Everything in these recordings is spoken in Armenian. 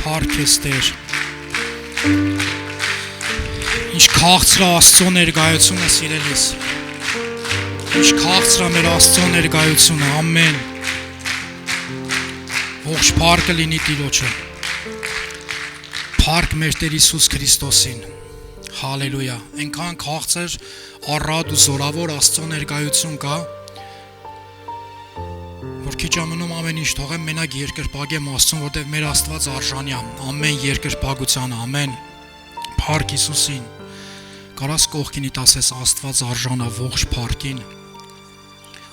Փառք ես Տեր։ Ինչ քաղցր է Աստծո ներկայությունը սիրելիս։ Ինչ քաղցր է մեր Աստծո ներկայությունը, ամեն։ Ողջ փառքը լինի Տիրոջը։ Փառք մեր Տեր Հիսուս Քրիստոսին։ Հալելույա։ Այնքան քաղցր, առատ ու զորավոր Աստծո ներկայություն կա, որ քիչ ամնում ամեն ինչ թողեմ մենակ երկրպագեմ Աստծուն, որտեղ մեր Աստված արժանի է ամեն երկրպագությանը, ամեն։ Փառք Հիսուսին։ Կարաս կողքինիդ ասես Աստված արժանա ողջ փառքին։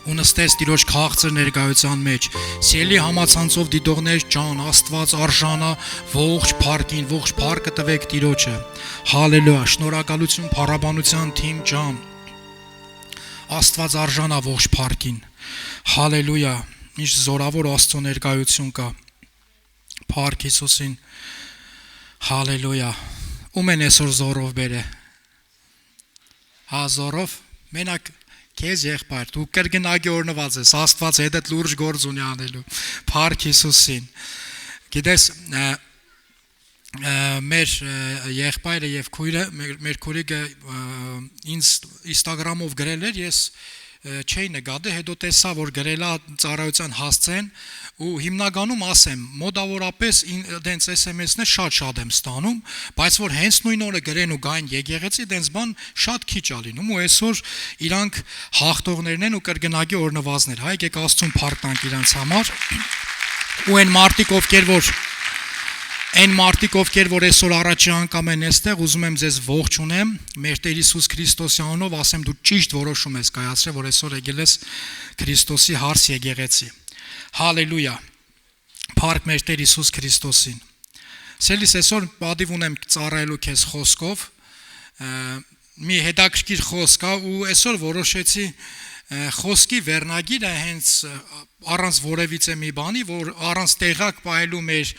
Ու նստես Տիրոջ քաղցր ներկայության մեջ, սիրելի համացանցով դիտողներ ջան, Աստված արժանա ողջ փառքին, ողջ փառքը տվեք Տիրոջը։ Հալելույա, շնորհակալություն փառաբանության թիմ ջան։ Աստված արժանա ողջ փառքին։ Հալելույա, ինչ զորավոր Աստծո ներկայություն կա։ Փառք Հիսուսին։ Հալելույա։ Ում են այսօր զորով բերե։ Հա զորով մենակ քեզ եղբայր, դու կրկնակի օրնված ես, Աստված հետդ լուրջ գործ ունի անելու։ Փառք Հիսուսին։ Գիտես, մեր եղբայրը եւ քույրը, մեր քույրիկը ինձ Instagram-ով գրել էր, ես չէի նկատի, հետո տեսա, որ գրել է ծառայության հասցեն ու հիմնականում ասեմ, մոտավորապես դենց SMS-ներ շատ եմ ստանում, բայց որ հենց նույն օրը գրեն ու գային եկեղեցի, դենց բան շատ քիչ է լինում ու այսօր իրանք հաղթողներն են ու կրկնակի օրնվածներ, հայ եկեք Աստծուն փառքանք իրանց համար ու այն մարդիկ, ովքեր որ այսօր առաջի անգամ են այստեղ, ուզում եմ ձեզ ողջունեմ, մեր Տեր Հիսուս Քրիստոսի անունով, ասեմ դու ճիշտ որոշում ես կայացրել, որ այսօր եկել ես Քրիստոսի հարս եկեղեցի։ Հալելույա։ Փառք մեր Տեր Հիսուս Քրիստոսին։ Սիրելիս, այսօր պատիվ ունեմ ծառայելու քեզ խոսքով, մի հետաքրքիր խոսք է ու այսօր որոշեցի խոսքի վերնագիրը հենց առանց որևիցե մի բանի, որ առանց տեղակ պահելու մեր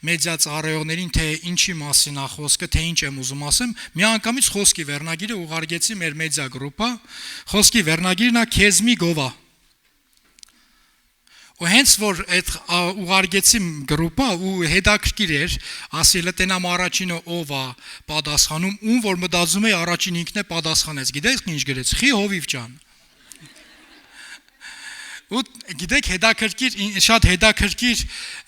մեդիա ծառայողներին, թե ինչի մասին է խոսքը, թե ինչ եմ ուզում ասեմ, միանգամից խոսքի վերնագիրը ուղարկեցի մեր մեդիա գրուպը, խոսքի վերնագիրն է քեզ մի գովա։ Ու հենց որ այդ ուղարկեցի գրուպը ու հետաքրքիր էր, ասել տենամ առաջինը ով է պատասխանում, ում որ մտածում է առաջին ինքն է պատասխանեց։ Գիտեք ինչ գրեց։ Խի հովիվ ջան։ Ու գիտեք շատ հետաքրքիր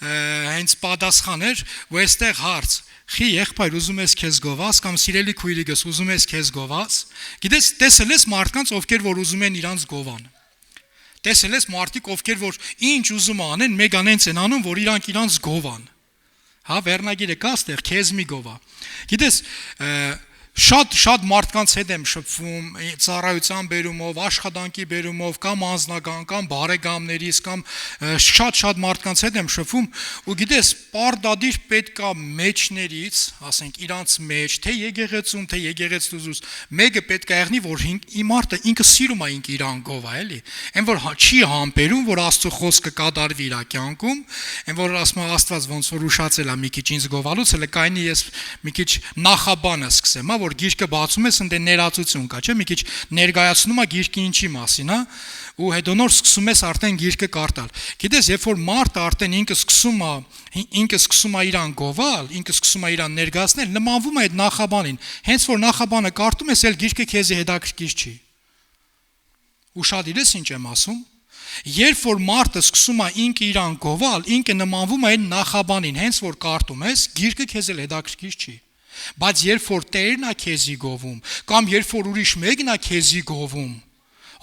հենց պատասխան էր, ու այստեղ հարց. Խի եղբայր ուզում ես քեզ գովաս կամ սիրելի քույրիկս ուզում ես քեզ գովաս։ Գիտես, տեսել ես մարդկանց, ովքեր որ ուզում են իրանց գովան։ Տեսել ես մարդիկ, ովքեր որ ինչ ուզում անեն, մեկ անենց են անում, որ իրանց գովան։ Հա, վերնագիրը կա ստեղ, քեզ մի գովա։ Գիտես, շատ մարդկանց հետ եմ շփվում ծառայության բերումով, աշխատանքի բերումով, կամ անձնական, կամ բարեկամներիս, կամ շատ մարդկանց հետ եմ շփվում ու գիտես, պարտադիր պետքա մեջներից, ասենք իրանց մեջ, թե եկեղեցում, թե եկեղեցուց, մեկը պետք է եղնի, որ մարդը ինքը սիրում է իրան գովա, էլի։ Այն որ չի համբերում, որ Աստծո խոսքը կատարվի իր կյանքում, այն որ ասում է Աստված ոնց որ ուշացել է մի քիչ ինձ գովալուց, հələ կայնի ես մի քիչ նախաբանը սկսեմ, որ գիրքը բացում ես, ընդ ներածություն կա, չէ՞, մի քիչ ներկայացնում է գիրքը ինչի մասին, հա, ու հետո նոր սկսում ես արդեն գիրքը կարդալ։ Գիտես, երբ որ մարդը արդեն ինքը սկսում է իրան գովալ, ինքը սկսում է իրան ներկայացնել, նմանվում է այդ նախաբանին։ Հենց որ նախաբանը կարդում ես, էլ գիրքը քեզի հետաքրքիր չի։ Ուշադիր ես ինչ եմ ասում։ Երբ որ մարդը սկսում է ինքը իրան գովալ, ինքը նմանվում է այն նախաբանին, հենց որ կարդում ես, գիրքը քեզ էլ հետաքրքիր չի։ Բայց երբ որ Տերն է քեզի գովում, կամ երբ որ ուրիշ մեկն է քեզի գովում,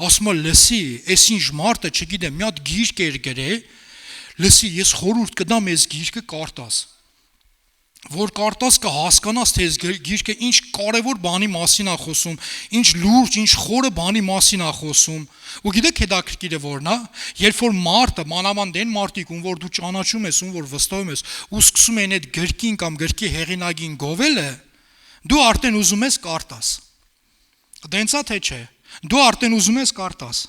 ասում է լսի, այս ինչ մարդը, չգիտեմ, մի հատ գիրք էր գրել, լսի, ես խորհուրդ կտամ այս գիրքը կարդաս, որ կարդաս կհասկանաս, թե այս գիրքը ինչ կարևոր բանի մասին է խոսում, ինչ լուրջ, ինչ խորը բանի մասին է խոսում, ու գիտեք հետաքրքիրը որն է, երբ որ մարդը, մանավանդ այն մարդիկ, ում որ դու ճանաչում ես, ում որ վստահում ես, ու սկսում են այդ գրքին կամ գրքի հեղինակին գովելը, դու արդեն ուզում ես կարդաս։ Դենցա թե չէ, դու արդեն ուզում ես կարդաս։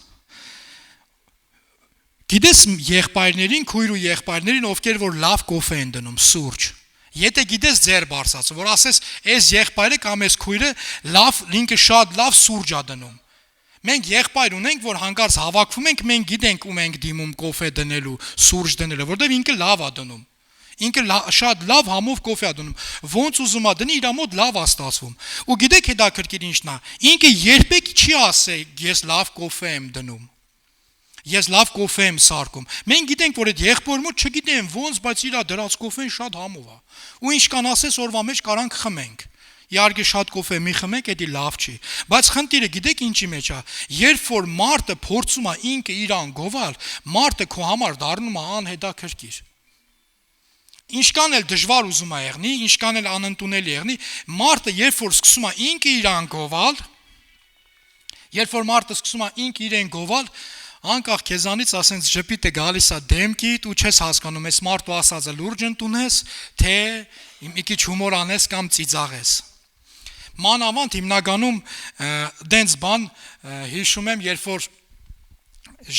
Գիտես եղբայրներին, քույր ու եղբայրներին, ովքեր որ լավ կոֆե են դնում, սուրճ։ Եթե գիտես ձեր բարձացը, որ ասես, այս եղբայրը կամ այս քույրը ինքը շատ լավ սուրճ է դնում։ Մենք եղբայր ունենք, որ հանկարծ հավաքվում ենք, մենք գիտենք ում ենք դիմում կոֆե դնելու, սուրճ դնելու, որտեղ ինքը լավ է դնում։ Ինքը շատ լավ համով կոֆե է դնում, ոնց ուզում է դնի, իր մոտ լավ է ստացվում։ Ու գիտեք հետաքրքիր ինչն է, ինքը երբեք չի ասե ես լավ կոֆե եմ դնում։ Ես լավ կոֆե եմ սարքում։ Մենք գիտենք, որ այդ եղբոր մոտ չգիտեմ ոնց, բայց իր դրած կոֆեն շատ համով է։ Ու ինչ կան ասես օրվա մեջ կարանք խմենք։ Իհարկե շատ կոֆե մի խմեք, դա լավ չի։ Բայց խնդիրը գիտեք ինչի մեջ է։ Երբ որ մարդը փորձում է ինքը իրան գովալ, մարդը քո համար դառնում է անհետաքրքիր։ Ինչքան էլ դժվար ուզում է եղնի, ինչքան էլ անընդունելի եղնի, մարդը երբ որ սկսում է ինքը իրան գովալ, երբ որ մարդը սկսում է ինքը իրեն գովալ, անկախ քեզանից ասենց ժպիտը գալիս է դեմքիդ ու չես հասկանում, այս մարդու ասածը լուրջ ընդունես, թե մի քիչ հումոր անես կամ ծիծաղես։ Մանավանդ հիմնականում դենց բան հիշում եմ, երբ որ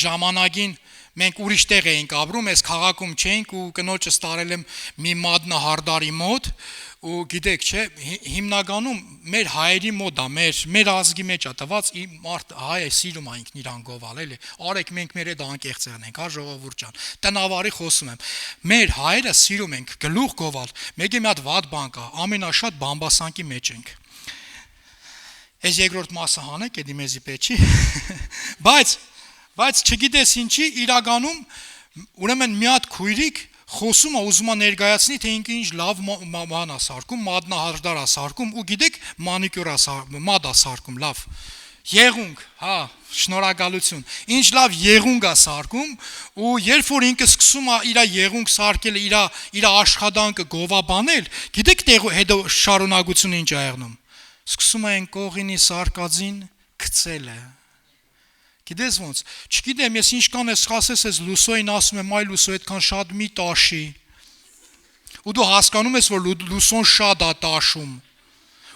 ժամանակին մենք ուրիշ տեղ էինք ապրում, այս քաղաքում չէինք ու կնոջս տարել եմ մի մատնահարդարի մոտ ու գիտեք, չէ, հիմնականում մեր հայերի մոտ է, մեր ազգի մեջ է տված, մարդ հայը սիրում է ինքն իրան գովալ, էլի։ Արեք մենք մեր այդ անկեղծերն ենք, հա ժողովուրդ ջան։ Տնավարի խոսում եմ։ Մեր հայերը սիրում ենք գլուխ գովալ։ Մեկ մի հատ վատ բան կա, ամենաշատ բամբասանքի մեջ ենք։ Այս երկրորդ մասը հանեք, էդի մեզի պետք չի։ Բայց չգիտես ինչի, իրականում ուրեմն մի հատ քույրիկ խոսում է, ուզում է ներկայացնի, թե ինքը ինչ լավ ման է սարքում, մատնահարդար է սարքում ու գիտեք մանիկյուր է սարքում, մադ է սարքում, լավ։ Եղունգ, հա, շնորհակալություն։ Ինչ լավ եղունգ է սարքում ու երբ որ ինքը սկսում է իր եղունգ սարքել, իր աշխատանքը գովաբանել, գիտեք հետո շարունակությունը ինչ է եղնում։ Սկսում է այն կողինի սարկածին գցելը։ Գիտես ոնց, չգիտեմ, ես ինչքան ես ասես ես լուսոյին ասում եմ, այ լուսո այդքան շատ մի տաշի։ Ու դու հասկանում ես, որ լուսոն շատ է տաշում։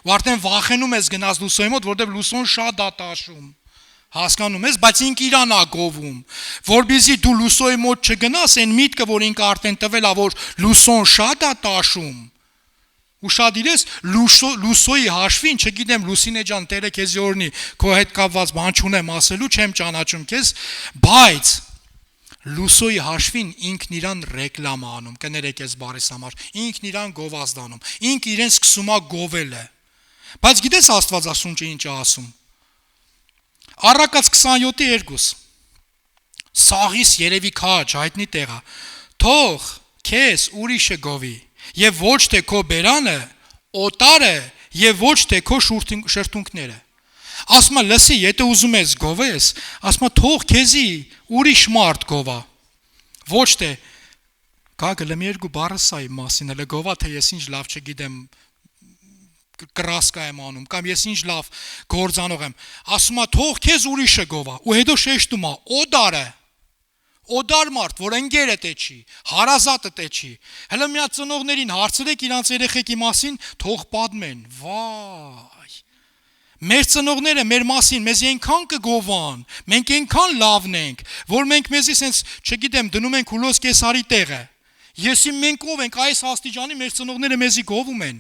Ու արդեն վախենում ես գնաս լուսոյի մոտ, որտեղ լուսոն շատ է տաշում։ Հասկանում ես, բայց ինքը իրան է գովում, որբիզի դու լուսոյի մոտ չգնաս, այն միտքը, որ ինքը արդեն տվել է, որ լուսոն շատ է տաշում։ Ու շատ իրես լուսոյի հաշվին, չգիտեմ Լուսինե ջան, Տերը քեզ օրհնի, քո հետ կապված բան չունեմ ասելու, չեմ ճանաչում քեզ, բայց լուսոյի հաշվին ինքն իրան ռեկլամ է անում, կներեք ես բարիս համար, ինքն իրան գովազդանում, ինքը իրեն սկսում է գովել է։ Բայց գիտես Աստվածաշունչը ինչ է ասում։ Առակաց 27:2 Սաղիս երևի քաջ հայտնի տեղ է։ Թող քեզ ուրիշը գովի եւ ոչ թե քո բերանը, օտարը եւ ոչ թե քո շրթունքները։ Ասում է լսի, եթե ուզում ես գովես, ասում է թող քեզի ուրիշ մարդ գովա։ Ոչ թե գագլեմ երկու բառը սա իմ մասին, հələ գովա թե ես ինչ լավ չգիտեմ կրասկա եմ անում կամ ես ինչ լավ գործանող եմ։ Ասում է թող քեզ ուրիշը գովա։ Ու հետո շեշտում է օտարը Օդար մարդ, որ ընկերը տե չի, հարազատը տե չի։ Հələ մի հատ ծնողներին հարցրեք իրանց երեխեքի մասին, թող պատմեն։ Վայ։ Մեր ծնողները մեր մասին մեզ այնքան կգովան, մենք այնքան լավն ենք, որ մենք մեզի սենց, չգիտեմ, դնում ենք Հուլոս Կեսարի տեղը։ Եսի մենք ով ենք, այս աստիճանի մեր ծնողները մեզի գովում են։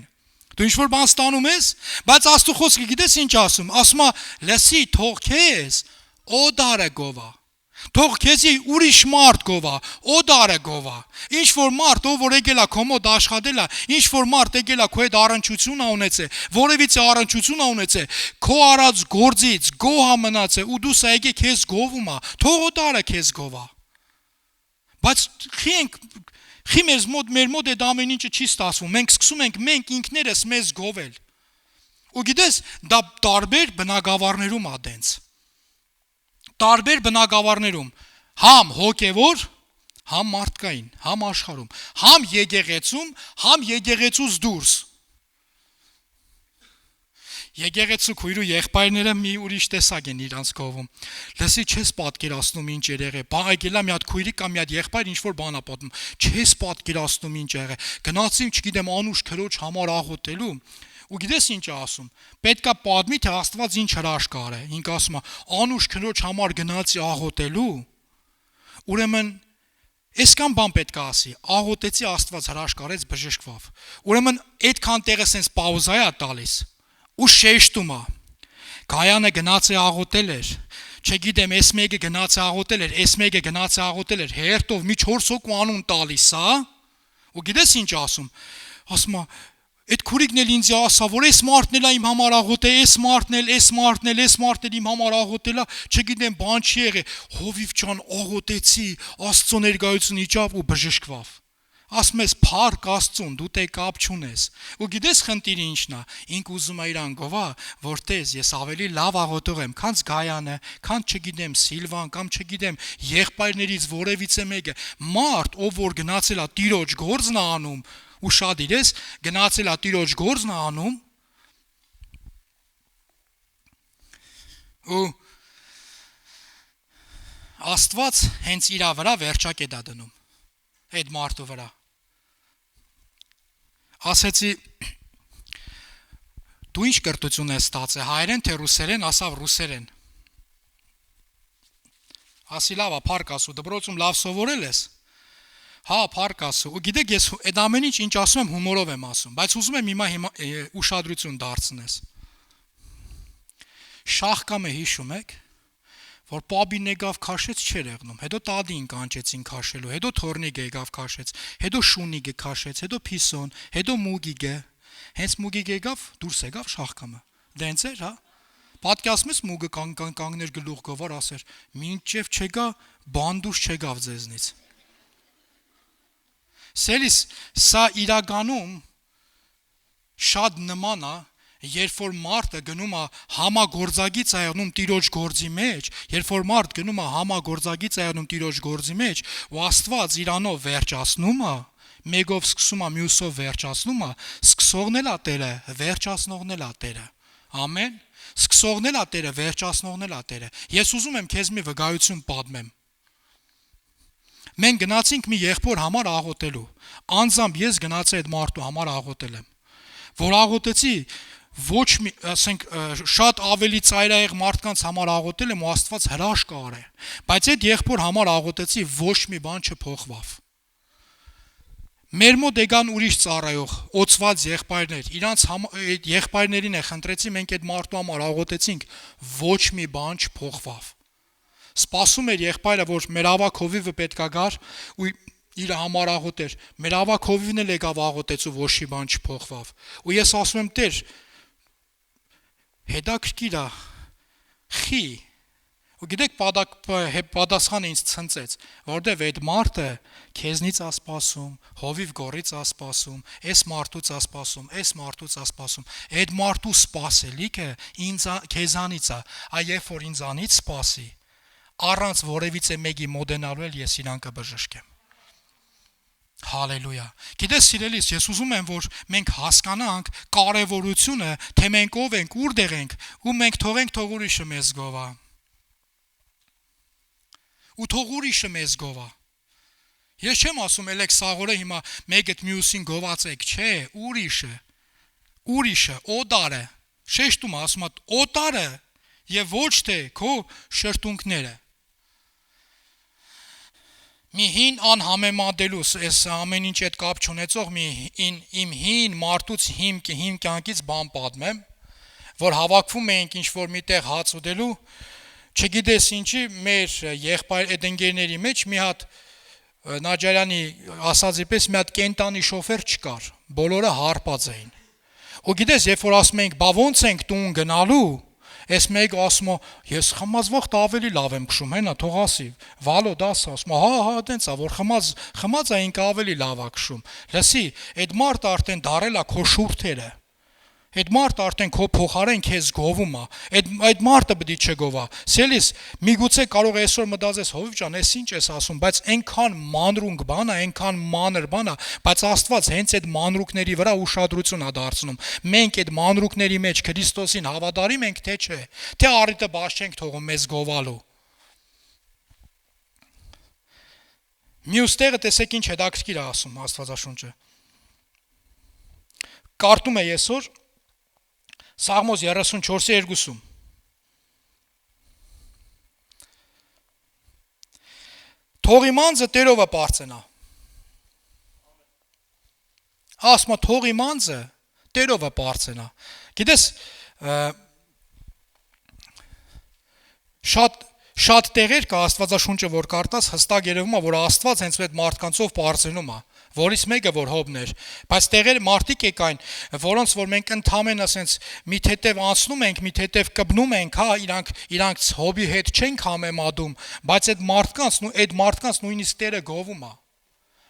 Դու ինչ-որ բան ստանում ես, բայց Աստծո խոսքը գիտես ինչ ասում։ Ասում է, լսի, թող քեզ օդարը գովա։ Թող քեզի ուրիշ մարդ գովա, օդարը գովա։ Ինչ որ մարդ, ով որ եկել է քո մոտ աշխատել է, ինչ որ մարդ եկել է քո հետ առնչություն ունեցե, որևիցե առնչություն ունեցե, քո արած գործից գոհ մնացե ու դու սա եկե քեզ գովում է, թող օդարը քեզ գովա։ Բայց խի մեր մոտ այդ ամեն ինչը չի ստացվում։ Մենք սկսում ենք մենք ինքներս մեզ գովել։ Ու գիտես, դա տարբեր բնակավարներում է դենց։ Տարբեր բնակավարներում, համ հոգևոր, համ մարդկային, համ աշխարհում, համ եկեղեցում, համ եկեղեցուց դուրս։ Եկեղեցու քույրու եղբայրները մի ուրիշ տեսակ են իրանց գովում։ Լսի չես պատկերացնում ինչ եղե։ Բա եկելա մի հատ քույրիկ կամ մի հատ եղբայր ինչ որ բան է պատմում։ Չես պատկերացնում ինչ եղե։ Գնացին, չգիտեմ, անուշ քրոջ համար աղոթելու։ Ու գիտես ինչ է ասում։ Պետքա պատմի թե Աստված ինչ հրաշք արե։ Ինքը ասում է, անուշ քրոջ համար գնացի աղոթելու։ Ուրեմն այսքան բան պետք է ասի։ Աղոթեցի Աստված հրաշք արեց բժշկվավ։ Ուրեմն այդքան տեղը սենց պաուզա է տալիս։ Ու շեշտում է։ Գայանը գնաց է աղոթել էր։ Չգիտեմ, այս մեկը գնաց է աղոթել էր, այս մեկը գնաց է աղոթել էր։ Հերթով մի 4 հոգու անուն տալիս, հա։ Ու գիտես ինչ ասում։ Ասում է, այդ քուրիկն էլ ինձ ասա, որ այս մարդն էլ իմ համար աղոթե, այս մարդն էլ իմ համար աղոթելա, չգիտեմ, բան չի եղել։ Հովիվ ջան, աղոթեցի, Աստծո ներկայություն իջավ ու բժշկվավ։ Ասում ես փառք Աստծուն, դու տե կապ չունես։ Ու գիտես խնդիրը ինչն է։ Ինք ուզում է իրան գովա, որ տես ես ավելի լավ աղոթող եմ, քան Գայանը, քան չգիտեմ Սիլվան կամ չգիտեմ եղբայրներից որևիցե մեկը։ Մարդ, ով որ գնացել է Տիրոջ գործն անում, ու շատ իրես գնացել է Տիրոջ գործն անում, ու Աստված հենց իրա վրա վերջակետ է դնում։ Այդ մարդու վրա։ Ասեցի, դու ինչ կրթություն ես ստացել, հայերեն թե ռուսերեն, ասավ ռուսերեն։ Ասի լավ, փառք Աստծո, դպրոցում լավ սովորել ես։ Հա, փառք Աստծո։ Ու գիտեք, ես այդ ամեն ինչ ասում եմ, հումորով եմ ասում, բայց ուզում եմ հիմա ուշադրություն դարձնես։ Շախկամը հիշում եք, որ պաբին եկավ քաշեց չէր եղնում, հետո տադին կանչեցին քաշելու, հետո թորնիկը եկավ քաշեց, հետո շունիկը քաշեց, հետո փիսոն, հետո մուգիգը, հենց մուգիգը եկավ, դուրս եկավ շախկամը, դենց էր, հա, պատկասում ես մուգը կանգներ գլուխ գովար, ասեր, մինչև չեկա, բան դուրս չեկավ ձեզնից, սելիս, սա իրականում շատ նման է, երբ որ մարդը գնում է համագործագից այանում Տիրոջ գործի մեջ, երբ որ մարդ գնում է համագործագից այանում Տիրոջ գործի մեջ, ու Աստված իրանով վերջացնում է, մեկով սկսում է, մյուսով վերջացնում է, սկսողն էլ է Տերը, վերջացնողն էլ է Տերը։ Ամեն։ Սկսողն էլ է Տերը, վերջացնողն էլ է Տերը։ Ես ուզում եմ քեզ մի վկայություն պատմեմ։ Մենք գնացինք մի եղբոր համար աղոթելու։ Անձամբ ես գնացի այդ մարդու համար աղոթել եմ։ Որ աղոթեցի ոչ մի, ասենք, շատ ավելի ծայրահեղ մարդկանց համար աղոթել եմ ու Աստված հրաշք արել, բայց այդ եղբոր համար աղոթեցի ոչ մի բան չփոխվավ։ Մեր մոտ եկան ուրիշ ծառայող, օծված եղբայրներ, իրանց այդ եղբայրներին է խնդրեցի, մենք այդ մարդու համար աղոթեցինք, ոչ մի բան չփոխվավ։ Սպասում էր եղբայրը, որ մեր ավակ հովիվը պետքա գար ու իր համար աղոթեր, մեր ավակ հովիվն էլ եկավ աղոթեց ու ոչ մի բան չփոխվավ։ Ու ես ասում եմ, Տեր, հետաքրքիր է, խի, ու գիտեք պատասխանը ինձ ցնցեց, որտեվ այդ մարդը քեզնից է սպասում, հովիվ գորից է սպասում, այս մարդուց է սպասում, այս մարդուց է սպասում, այդ մարդու սպասելիքը քեզանից է, երբ որ ինձանից սպասի, առանց որևիցե մեկի մոդենալու էլ ես իրան կբժշկեմ։ Հալելույա։ Գիտես սիրելիս, ես ուզում եմ, որ մենք հասկանանք կարևորությունը, թե մենք ով ենք, որտեղ ենք, ու մենք թողենք թող ուրիշը մեզ գովա։ Ու թող ուրիշը մեզ գովա։ Ես չեմ ասում ելեք սաղորը հիմա մեկը մյուսին գովացեք, չէ, ուրիշը, օտարը, շեշտում ասում է օտարը եւ ոչ թե քո շրթունքները։ Մի հին անհամեմատելու, այս ամեն ինչ այդ կապ չունեցող իմ հին մարդուց հին կյանքից բան պատմեմ, որ հավաքվում էինք ինչ-որ միտեղ հաց ուտելու, չգիտես ինչի, մեր եղբայր այդ ընկերների մեջ մի հատ Նաջարյանի ասածի պես մի հատ կենտանի շոֆեր չկար, բոլորը հարպած էին։ Ու գիտես, երբ որ ասում ենք, բա ոնց ենք տուն գնալու, Ես մեկ ասում է, ես խմած վաղտ ավելի լավ եմ քշում, հենա, թող ասի, վալո դաս ասում է, հա, դենց է, որ խմած է ինքը ավելի լավ է քշում։ Լսի, այդ մարդը արդեն դարել է քո շուրթերը։ Այդ մարդը արդեն քո փոխարեն քեզ գովում է։ Այդ մարդը պետք է չգովա։ Սելիս, միգուցե կարող է այսօր մտածես, հովիվ ջան, ես ինչ ես ասում, բայց այնքան մանրունգ բան է, այնքան մանր բան է, բայց Աստված հենց այդ մանրուկների վրա ուշադրություն է դարձնում։ Մենք այդ մանրուկների մեջ Քրիստոսին հավատարիմ ենք, թե չէ, թե առիթը բաց չենք թողում մեզ գովալու։ Մյուս տեղը տեսեք ինչ հետաքրքիր է ասում Աստվածաշունչը։ Կարդում է այսօր Սաղմոս 34:2 Թող իմ անձը Տերովը պարծենա։ Ասում է թող իմ անձը Տերովը պարծենա։ Գիտես, Շատ տեղեր կա Աստվածաշունչը, որ կարտաս հստակ երևում է, որ Աստված հենց այդ մարդկանցով բարձրանում է, որից մեկը որ Հոբն էր, բայց տեղեր մարդիկ եկային, որոնց որ մենք ընդհանրեն ասենց մի թեթև անցնում ենք, մի թեթև կպնում ենք, հա, իրանք Հոբի հետ չենք համեմատում, բայց այդ մարդկանց նույնիսկ Տերը գովում է։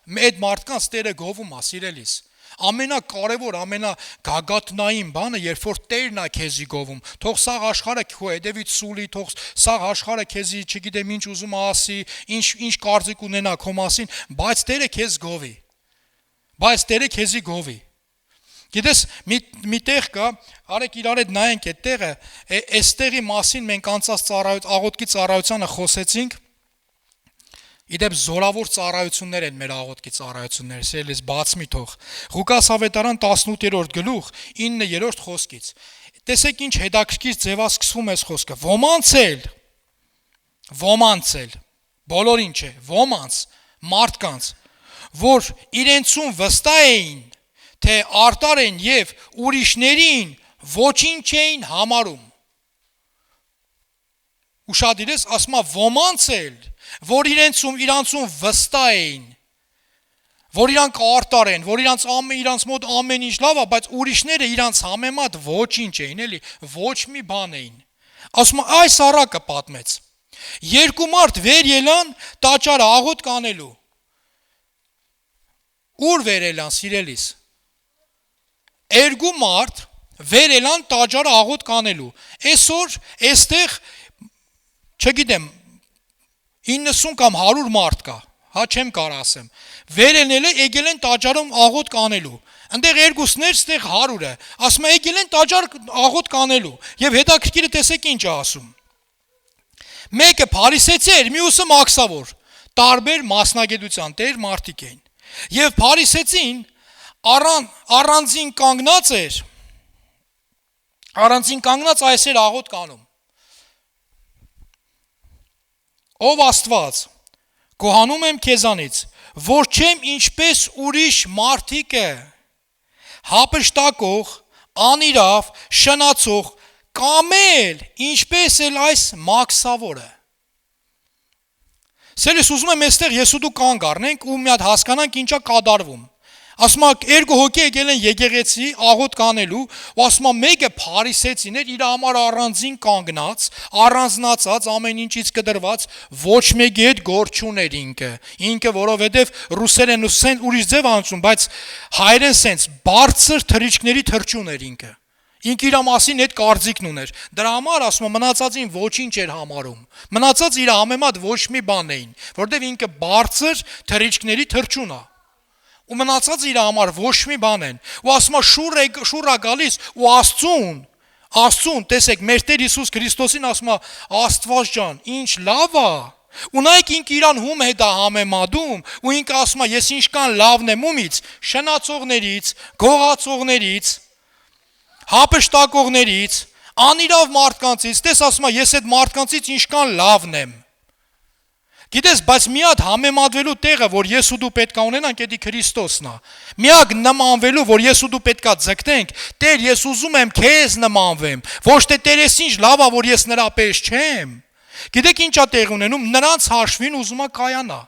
Այդ մարդկանց Տերը գովում է, սիրելիս։ Ամենակարևոր, ամենագագաթնային բանը, երբ որ Տերն է քեզի գովում, թող սաղ աշխարհը քո հետևից սուլի, թող սաղ աշխարհը քեզի, չգիտեմ ինչ ուզում ասի, ինչ կարծիք ունենա քո մասին, բայց Տերը քեզ գովի։ Բայց Տերը քեզի գովի։ Գիտես, մի տեղ կա, արեք իրար հետ նայենք այդ տեղը, այս տեղի մասին մենք անցած աղոթքի ծառայությանը խոսեցինք։ Իդեպ զորավոր ծառայություններ են մեր աղոթքի ծառայությունները, սիրելիս բաց մի թող։ Ղուկաս ավետարան 18-րդ գլուխ 9-րդ խոսքից։ Տեսեք ինչ հետաքրքիր ձևասկսվում է խոսքը։ Ոմանց էլ, բոլորին չէ, ոմանց, մարդկանց, որ իրենցուն վստահ էին, թե արտար են եւ ուրիշներին ոչինչ չէին համարում։ Ուշադիրես, ասում է ոմանց էլ, որ իրանցում վստահ էին, որ իրանք արտար են, որ իրանց մոտ ամեն ինչ լավ է, բայց ուրիշները իրանց համեմատ ոչինչ էին, էլի, ոչ մի բան էին։ Ասում է այս առակը պատմեց։ Երկու մարդ վեր ելան տաճարը աղոթք անելու։ Ուր վեր ելան, սիրելիս։ Երկու մարդ վեր ելան տաճարը աղոթք անելու։ Այսօր այստեղ չգիտեմ 90 կամ 100 մարդ կա, հա չեմ կարող ասեմ։ Վերելնել է եկել են տաճարում աղոթք անելու։ Այնտեղ երկուսներ, ստեղ 100-ը։ Ասում է եկել են տաճար աղոթք անելու։ Եվ հետաքրքիրը տեսեք ինչ է ասում։ Մեկը փարիսեցի էր, մյուսը մաքսավոր։ Տարբեր մասնագիտության տեր մարդիկ էին։ Եվ փարիսեցին առանձին կանգնած այս էր աղոթք անում։ Ով Աստված, գոհանում եմ քեզանից, որ չեմ ինչպես ուրիշ մարդիկը, հապշտակող, անիրավ, շնացող, կամ էլ ինչպես էլ այս մաքսավորը։ Սերես ուզում եմ այստեղ ես ու դու կանգ առնենք ու մի հատ հասկանանք ինչա կատարվում։ Ասում է երկու հոգի եկել են եկեղեցի աղոթք անելու, ու ասում է մեկը փարիսեցին էր իր համար առանձին կանգնած, առանձնացած, ամեն ինչից կդրված, ոչ մեկի հետ գործ չուներ ինքը որովհետև ռուսերեն ուրիշ ձև անցում, բայց հայերեն սենց բարձր թռիչքների թռչուն էր ինքը։ Ինքը իր մասին այդ կարծիքն ուներ։ Դրա համար ասում է մնացածին ոչինչ էր համարում։ Մնացած իր համեմատ ոչ մի բան էին, որտեղ ինքը բարձր թռիչքների թռչուն է։ Ու մնացած իր համար ոչ մի բան են։ Ու ասում է շուռ է գալիս ու Աստծուն, տեսեք, մեր Տեր Հիսուս Քրիստոսին ասում է Աստված ջան, ինչ լավ է։ Ու նայեք ինքը իրան հում հետ է համեմատում, ու ինքը ասում է ես ինչքան լավն եմ ումից, շնացողներից, գողացողներից, հապշտակողներից, անիրավ մարդկանցից, տես ասում է ես այդ մարդկանցից ինչքան լավն եմ։ Գիտես, բայց մի հատ համեմատվելու տեղը, որ ես ու դու պետք է ունենանք, դա Քրիստոսն է։ Միակ նմանվելու, որ ես ու դու պետք է ձգտենք, Տեր, ես ուզում եմ քեզ նմանվեմ, ոչ թե Տեր, ես ինչ լավ է, որ ես նրա պես չեմ։ Գիտեք ինչա տեղ ունենում, նրանց հաշվին ուզում է կայանա։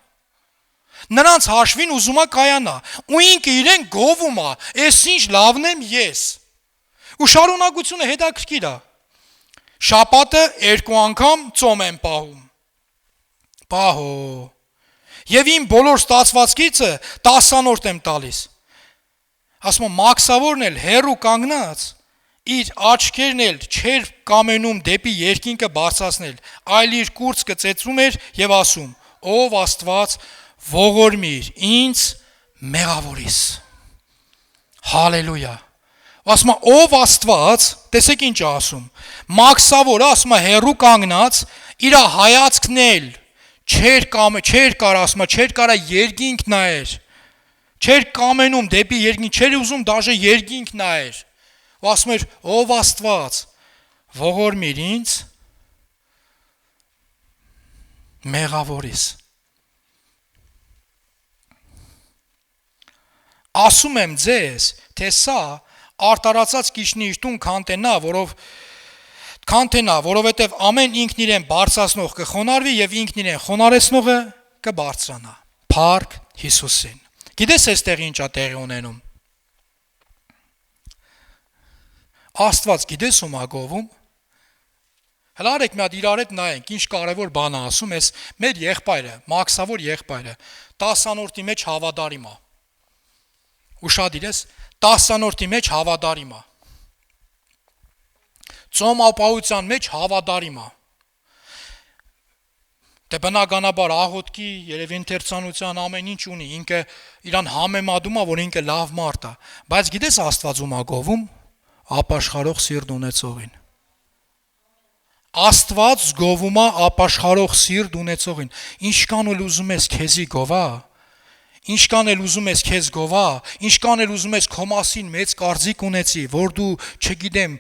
Նրանց հաշվին ուզում է կայանա, ու ինքը իրեն գովում է, ես ինչ լավն եմ ես։ Ու շարունակությունը հետաքրքիր է։ Շաբաթը 2 անգամ ծոմ եմ պահում։ Եվ իմ բոլոր ստացվածքիցը 10-րդ եմ տալիս։ Ասում եմ մաքսավորն էլ հերու կանգնած, իր աչքերն էլ չեր կամենում դեպի երկինքը բարձրացնել, այլ իր կուրծքը ծեծում էր եւ ասում. ով Աստված, ողորմիր ինձ մեղավորիս։ Հալելույա։ Ասում է ով Աստված, տեսեք ինչ ասում։ Մաքսավորը ասում է հերու կանգնած, իր հայացքն էլ չէր կարա, ասում է, չէր կարա երկինք նայեր, չէր կամենում դեպի երկինք, չէր ուզում դաժե երկինք նայեր, ու ասում էր, ով Աստված, ողորմիր ինձ մեղավորիս։ Ասում եմ ձեզ, թե սա արտարացած կիշնի իր տուն քանտենա, որով Քան թե նա, որովհետև ամեն ինքն իրեն բարձրացնող կխոնարհվի եւ ինքն իրեն խոնարհեցնողը կբարձրանա։ Փառք Հիսուսին։ Գիտես այստեղ ինչ է տեղի ունենում։ Աստված գիտես ում է գովում։ Հələ արեք մի հատ իրար հետ նայենք, ինչ կարևոր բան է ասում, էս մեր եղբայրը, մաքսավոր եղբայրը, 10-րդի մեջ հավատարիմ է։ Ուշադիր ես, 10-րդի մեջ հավատարիմ է։ Ծոմ ապահության մեջ հավատարիմ է։ Դե բնականաբար աղոթքի, երևի ընթերցանության ամեն ինչ ունի, ինքը իրան համեմատում է, որ ինքը լավ մարդ է, բայց գիտես Աստված ում է գովում, ապաշխարող սիրտ ունեցողին։ Աստված գովում է ապաշխարող սիրտ ունեցողին։ Ինչքան էլ ուզում ես քեզի գովա, ինչքան էլ ուզում ես քեզ գովա, ինչքան էլ ուզում ես քո մասին մեծ կարծիք ունեցի, որ դու, չգիտեմ,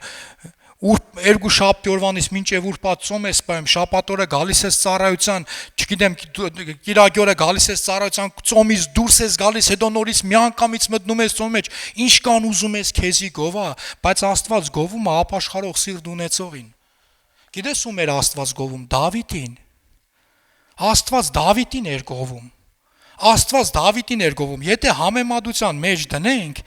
երկու շաբթի օրվանից մինչև ուրբաթ ծոմ ես պահում, շաբաթ օրը գալիս ես ծառայության, չգիտեմ, կիրակի օրը գալիս ես ծառայության, ծոմից դուրս ես գալիս, հետո նորից միանգամից մտնում ես ծոմի մեջ, ինչքան ուզում ես քեզի գովա, բայց Աստված գովում է ապաշխարող սիրտ ունեցողին։ Գիտես ում էր Աստված գովում, Դավիթին։ Աստված Դավիթին էր գովում։ Աստված Դավիթին էր գովում։ Եթե համեմատության մեջ դնենք,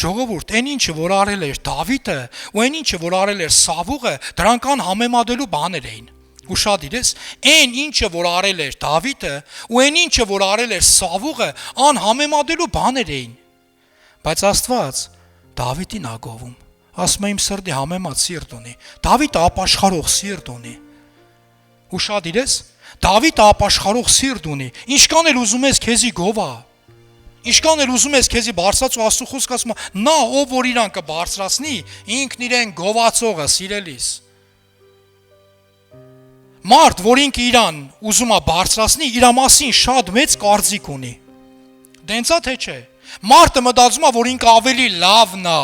ժողովուրդ, այն ինչը որ արել էր Դավիթը, ու այն ինչը որ արել էր Սավուղը, դրանք անհամեմատելու բաներ էին։ Ուշադիր ես, այն ինչը որ արել էր Դավիթը, ու այն ինչը որ արել էր Սավուղը, անհամեմատելու բաներ էին։ Բայց Աստված Դավիթին ա գովում։ Ասում է իմ սրտի համեմատ սիրտ ունի։ Դավիթը ապաշխարող սիրտ ունի։ Ուշադիր ես, Դավիթը ապաշխարող սիրտ ունի։ Ինչքան էլ ուզում ես քեզի գովա, ինչքան էլ ուզում ես քեզի բարձրացու, Աստծո խոսքը ասում է, նա ով որ իրան կբարձրացնի, ինքն իրեն գովացողը, սիրելիս։ Մարդ, որ ինքը իրան ուզում է բարձրացնի, իր մասին շատ մեծ կարծիք ունի։ Դենցա թե չէ։ Մարդը մտածում է, որ ինքը ավելի լավն է,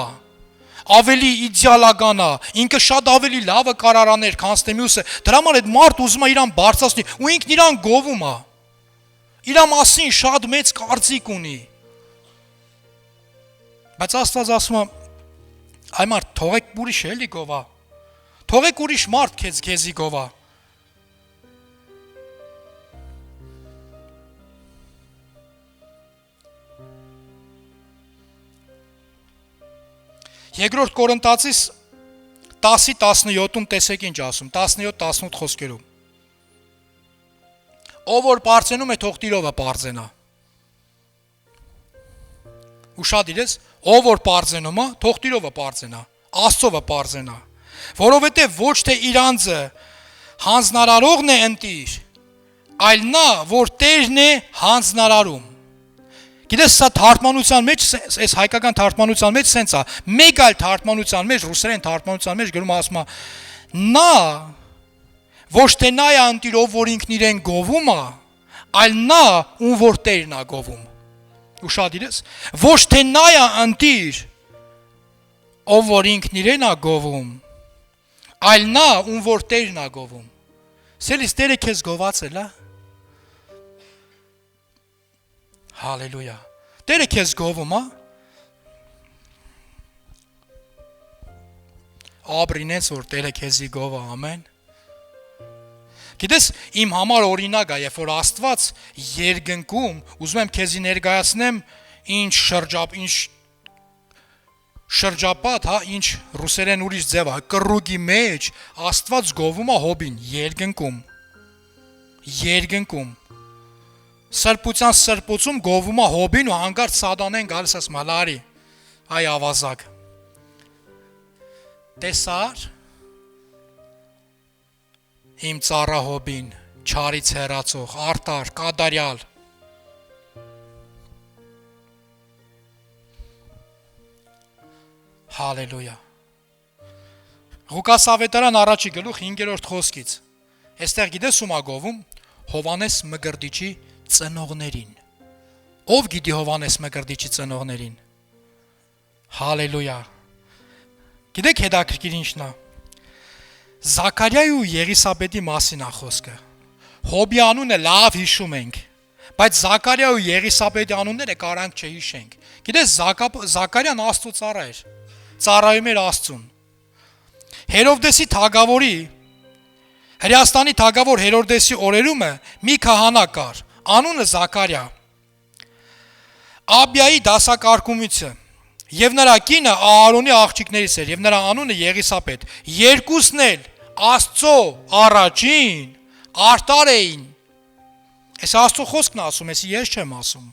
ավելի իդեալական է, ինքը շատ ավելի լավը կարար աներ, քան թե մյուսը։ Դրա համար այդ մարդ ուզում է իրան բարձրացնի, ու ինքն իրան գովում է։ Իր մասին շատ մեծ կարծիք ունի։ Բայց Աստված ասում է, այ մարդ, թողեք ուրիշ էլի գովա։ Թողեք ուրիշ մարդ քեզի գովա։ Երկրորդ Կորինթացիս 10:17-ում տեսեք ինչ ասում, 17-18 խոսքերում։ Ով որ պարծենում է, թող Տիրովը պարծենա։ Ուշադիր ես, ով որ պարծենում է, թող Տիրովը պարծենա, Աստծովը պարծենա, որովհետև ոչ թե իրանձը հանձնարարողն է ընտիր, այլ նա, որ Տերն է հանձնարարում։ Գիտես, սա թարգմանության մեջ, այս հայկական թարգմանության մեջ սենց է, մեկ այլ թարգմանության մեջ, ռուսերեն թարգմանության մեջ գրում ասում է, նա ոչ թե նա է ընտիր, ով որ ինքն իրեն գովում է, այլ նա, ում որ Տերն է գովում։ Ուշադիր ես, ոչ թե նա է ընտիր, ով որ ինքն իրեն է գովում, այլ նա, ում որ Տերն է գովում։ Սելիս Տերը քեզ գովացել է։ Հալելույա։ Տերը քեզ գովում է։ Ապրինես, որ Տերը քեզի գովա, ամեն։ Գիտես, իմ համար օրինակ է, երբ որ Աստված երկնքում, ուզում եմ քեզի ներկայացնեմ, ինչ շրջապատ, հա, ինչ ռուսերեն ուրիշ ձև է, կռուգի մեջ Աստված գովում է հոբին, երկնքում։ Սրբության սրբոցում գովում է հոբին ու հանգարց Սատանեն գալիս ասում է, լարի, այ ավազակ։ Տեսար իմ ծառա հոբին, չարից հեռացող, արտար, կատարյալ։ Հալելույա։ Ղուկաս ավետարան առաջի գլուխ 5-րդ խոսքից։ Այստեղ գիտես ում է գովում, Հովանես Մկրտիչի ծնողներին։ Ով գիտի Հովանես Մկրտիչի ծնողներին։ Հալելույա։ Գիտեք հետաքրքիր ինչն է։ Զաքարիայի ու Եղիսաբեթի մասին է խոսքը։ Հոբի անունը լավ հիշում ենք, բայց Զաքարիայի ու Եղիսաբեթի անունները կարանք չհիշենք։ Գիտես Զաքարիան Աստծո ծառա էր, ծառայում էր Աստծուն։ Հերովդեսի թագավորի Հրեաստանի թագավոր Հերովդեսի օրերում մի քահանա կար, անունը Զաքարիա։ Աբիայի դասակարգումից եւ նրա կինը Ահարոնի աղջիկներից էր եւ նրա անունը Եղիսապետ։ Երկուսն էլ Աստծո առաջին արտար էին։ Այս Աստծո խոսքն ասում, ես չեմ ասում։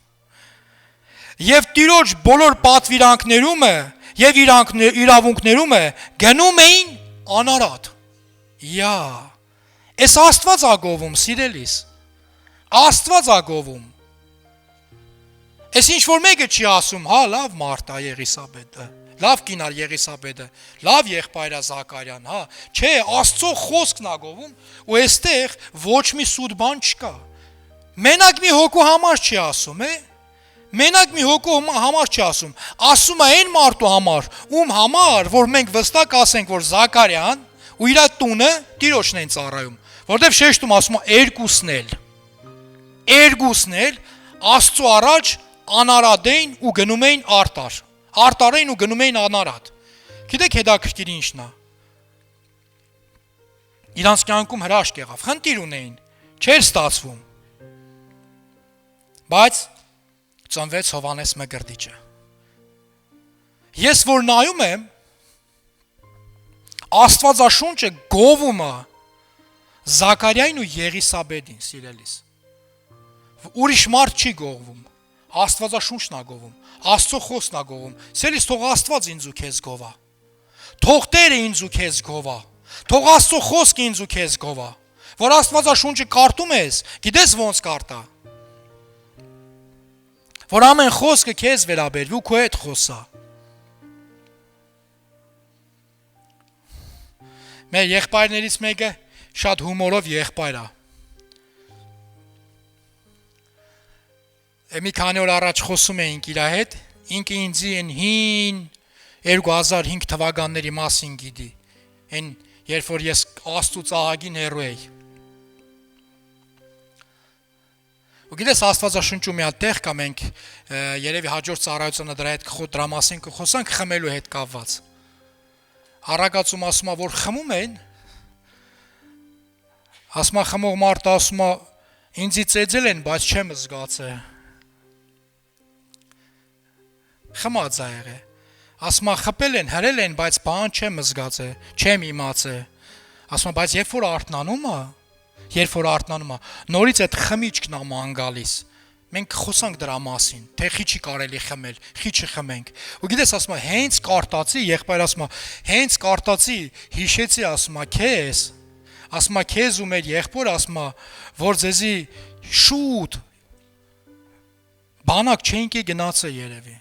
Եվ Տիրոջ բոլոր պատվիրանքներում եւ իրավունքներում գնում էին անարատ։ Այս Աստված ագովում, սիրելիս։ Աստված ագովում։ Այս ինչ որ մեկը չի ասում, հա, լավ մարդ է Եղիսաբեդը, լավ կինար Եղիսաբեդը, լավ եղբայր է Զաքարյան, հա, չէ, Աստծո խոսքն ագովում, ու այստեղ ոչ մի սուտ բան չկա։ Մենակ մի հոգու համար չի ասում, Մենակ մի հոգու համար չի ասում, ասում է այն մարդու համար, ում համար, որ մենք վստակ ասենք, որ Զաքարյան ու իր տունը Տիրոջն են ծառայում, որտեղ շեշտում ասում է երկուսն էլ Աստծո առաջ անարատ էին ու գնում էին արտար էին ու գնում էին անարատ։ Գիտեք հետաքրքիր ինչն է։ Իրանց կյանքում հրաշք եղավ, խնդիր ունեին, չէր ստացվում։ Բայց ծնվեց Հովանես Մկրտիչը։ Ես որ նայում եմ, Աստվածաշունչը գովում է Զաքարիային ու Եղիսաբեդին, սիրելիս։ Ուրիշ մարդ չի գովում, Աստվածաշունչն է գովում, Աստծո խոսքն է գովում։ Սիրելիս, թող Աստված ինձ ու քեզ գովա։ Թող Տերը ինձ ու քեզ գովա։ Թող Աստծո խոսքը ինձ ու քեզ գովա։ Որ Աստվածաշունչը կարդում ես, գիտես ոնց կարդա։ Որ ամեն խոսքը քեզ վերաբերվի ու քո հետ խոսա։ Մեր եղբայրներից մեկը շատ հումորով եղբայր է։ Մի քանի օր առաջ խոսում էինք իր հետ, ինքը ինձի են հին 2005 թվականների մասին գիտի, այն երբ որ ես Աստծո ծաղագին հեռու էի։ Ու գիտես Աստվածաշունչում մի հատ տեղ կա, մենք երևի հաջորդ ծառայությունը դրա հետ դրա մասին կխոսանք խմելու հետ կապված։ Առակացում ասում է, որ խմում են, ասում է խմող մարդը ասում է, ինձի ծեծել են, բայց չեմ զգացել։ Խմած է եղել։ Ասում է խփել են, հրել են, բայց բան չեմ զգացել, չեմ իմացել։ Ասում է, բայց երբ որ արթնանում է, նորից այդ խմիչքն է ման գալիս։ Մենք խոսանք դրա մասին, թե խիչի կարելի խմել, խիչը խմենք։ Ու գիտես, ասում է, հենց կարտացի, եղբայր ասում է, հենց կարտացի, հիշեցի, ասում է, քեզ, ասում է, քեզ ու մեր եղբոր, ասում է, որ ձեզի շուտ բանակ չենք գնացել երևի։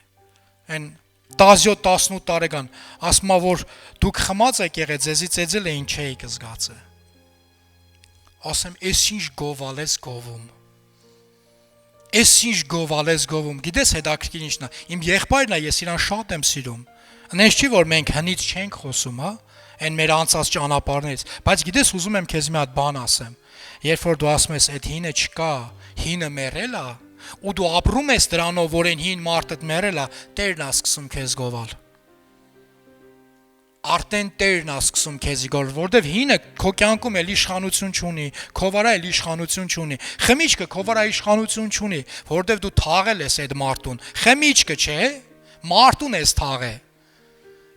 Այն 17-18 տարեկան, ասում է, որ դուք խմած եք եղել, ձեզի ծեծել էին, չէիք զգացել։ Ասեմ, էս ինչ գովալ ես գովում։ Էս ինչ գովալ ես գովում, գիտես հետաքրքիր ինչն է, իմ եղբայրն է, ես իրան շատ եմ սիրում։ Այնպես չի, որ մենք հնից չենք խոսում, հա, այն մեր անցած ճանապարհներից, բայց գիտես, ուզում եմ քեզ մի հատ բան ասեմ։ Երբ որ դու ասում ես, այդ հինը չկա, հինը մեռել է, ու դու ապրում ես դրանով, որ այն հին մարդդ մեռել է, Տերն է սկսում քեզ գովել։ Արդեն Տերն է սկսում քեզի գովել, որովհետև հինը քո կյանքում էլ իշխանություն չունի, քո վրա էլ իշխանություն չունի։ Խմիչքը քո վրա իշխանություն չունի, որովհետև դու թաղել ես այդ մարդուն։ Խմիչքը չէ, մարդուն ես թաղել։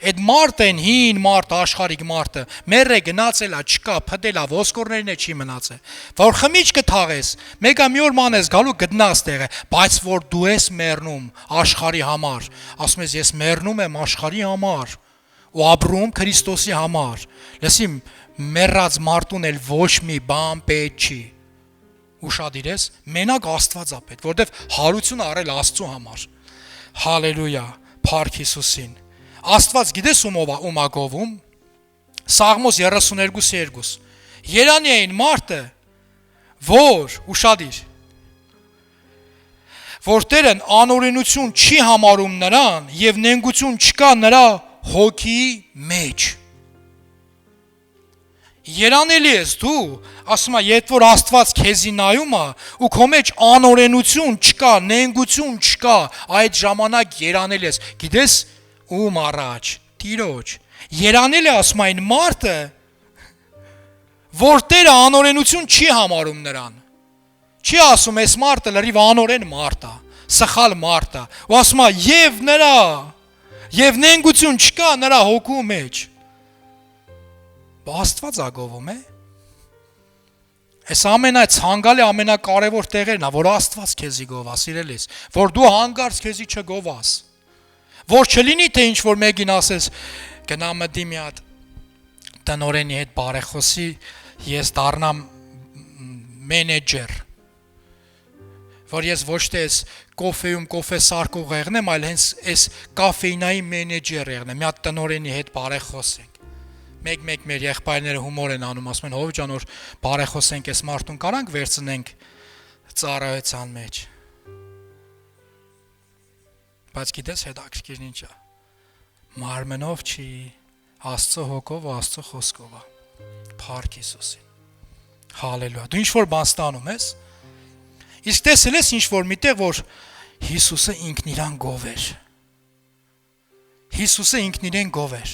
Այդ մարդը են հին մարդ, աշխարհիկ մարդը, մեռ է գնացել է, չկա, փդել է, ոսկորներն է չի մնացել։ Որ խմիչքը թաղես, մեկը մի օր ման ես գալու գտնաս տեղը, բայց որ դու ես մեռնում աշխարհի համար, ասում ես ես մեռնում եմ աշխարհի համար ու ապրում Քրիստոսի համար։ Լսիմ, մեռած մարդուն էլ ոչ մի բան պետք չի։ Ուշադիր ես, մենակ Աստված է պետք, որովհետև հարություն արել Աստծո համար։ Հալելույա, փառք Հիսուսին։ Աստված գիտես ում ա գովում։ Սաղմոս 32:2 Երանի այն մարդը, որ ուշադիր, որ Տերն անօրենություն չի համարում նրան եւ նենգություն չկա նրա հոգի մեջ։ Երանելի ես դու, ասում է, երբ որ Աստված քեզի նայում է ու քո մեջ անօրենություն չկա, նենգություն չկա, այդ ժամանակ երանելի ես։ Գիտես ում առաջ, Տիրոջ։ Երանել է ասում այն մարդը, որ Տերը անօրենություն չի համարում նրան։ Չի ասում այս մարդը լրիվ անօրեն մարդ է, սխալ մարդ է, ու ասում է եւ նրա, եւ նենգություն չկա նրա հոգու մեջ։ Աստված ա գովում է։ Այս ամենացանկալի ամենակարևոր տեղերն է, որ Աստված քեզի գովա, սիրելիս, որ դու հանգարց քեզի չգովաս։ Որ չլինի թե ինչ որ մեկին ասես, գնա մտի մի հատ տնօրենի հետ բարեխոսի, ես դառնամ մենեջեր, որ ես ոչ թե այս կոֆեում կոֆե սարկող եղնեմ, այլ հենց այս կաֆեինայի մենեջեր եղնեմ, մի հատ տնօրենի հետ բարեխոսենք։ Մեկ մեր եղբայրները հումոր են անում, ասում են հով ջան, որ բարեխոսենք, այս մարդուն կարանք վերցնենք ծառայության մեջ։ Բայց գիտես հետաքրքիրն ինչ է։ Մարմնով չի, Աստծո հոգով ու Աստծո խոսքով է։ Փառք Հիսուսին։ Հալելույա։ Դու ինչ որ բան ստանում ես։ Իսկ տեսել ես ինչ որ միտեղ, որ Հիսուսը ինքն իրան գովեր։ Հիսուսը ինքն իրեն գովեր։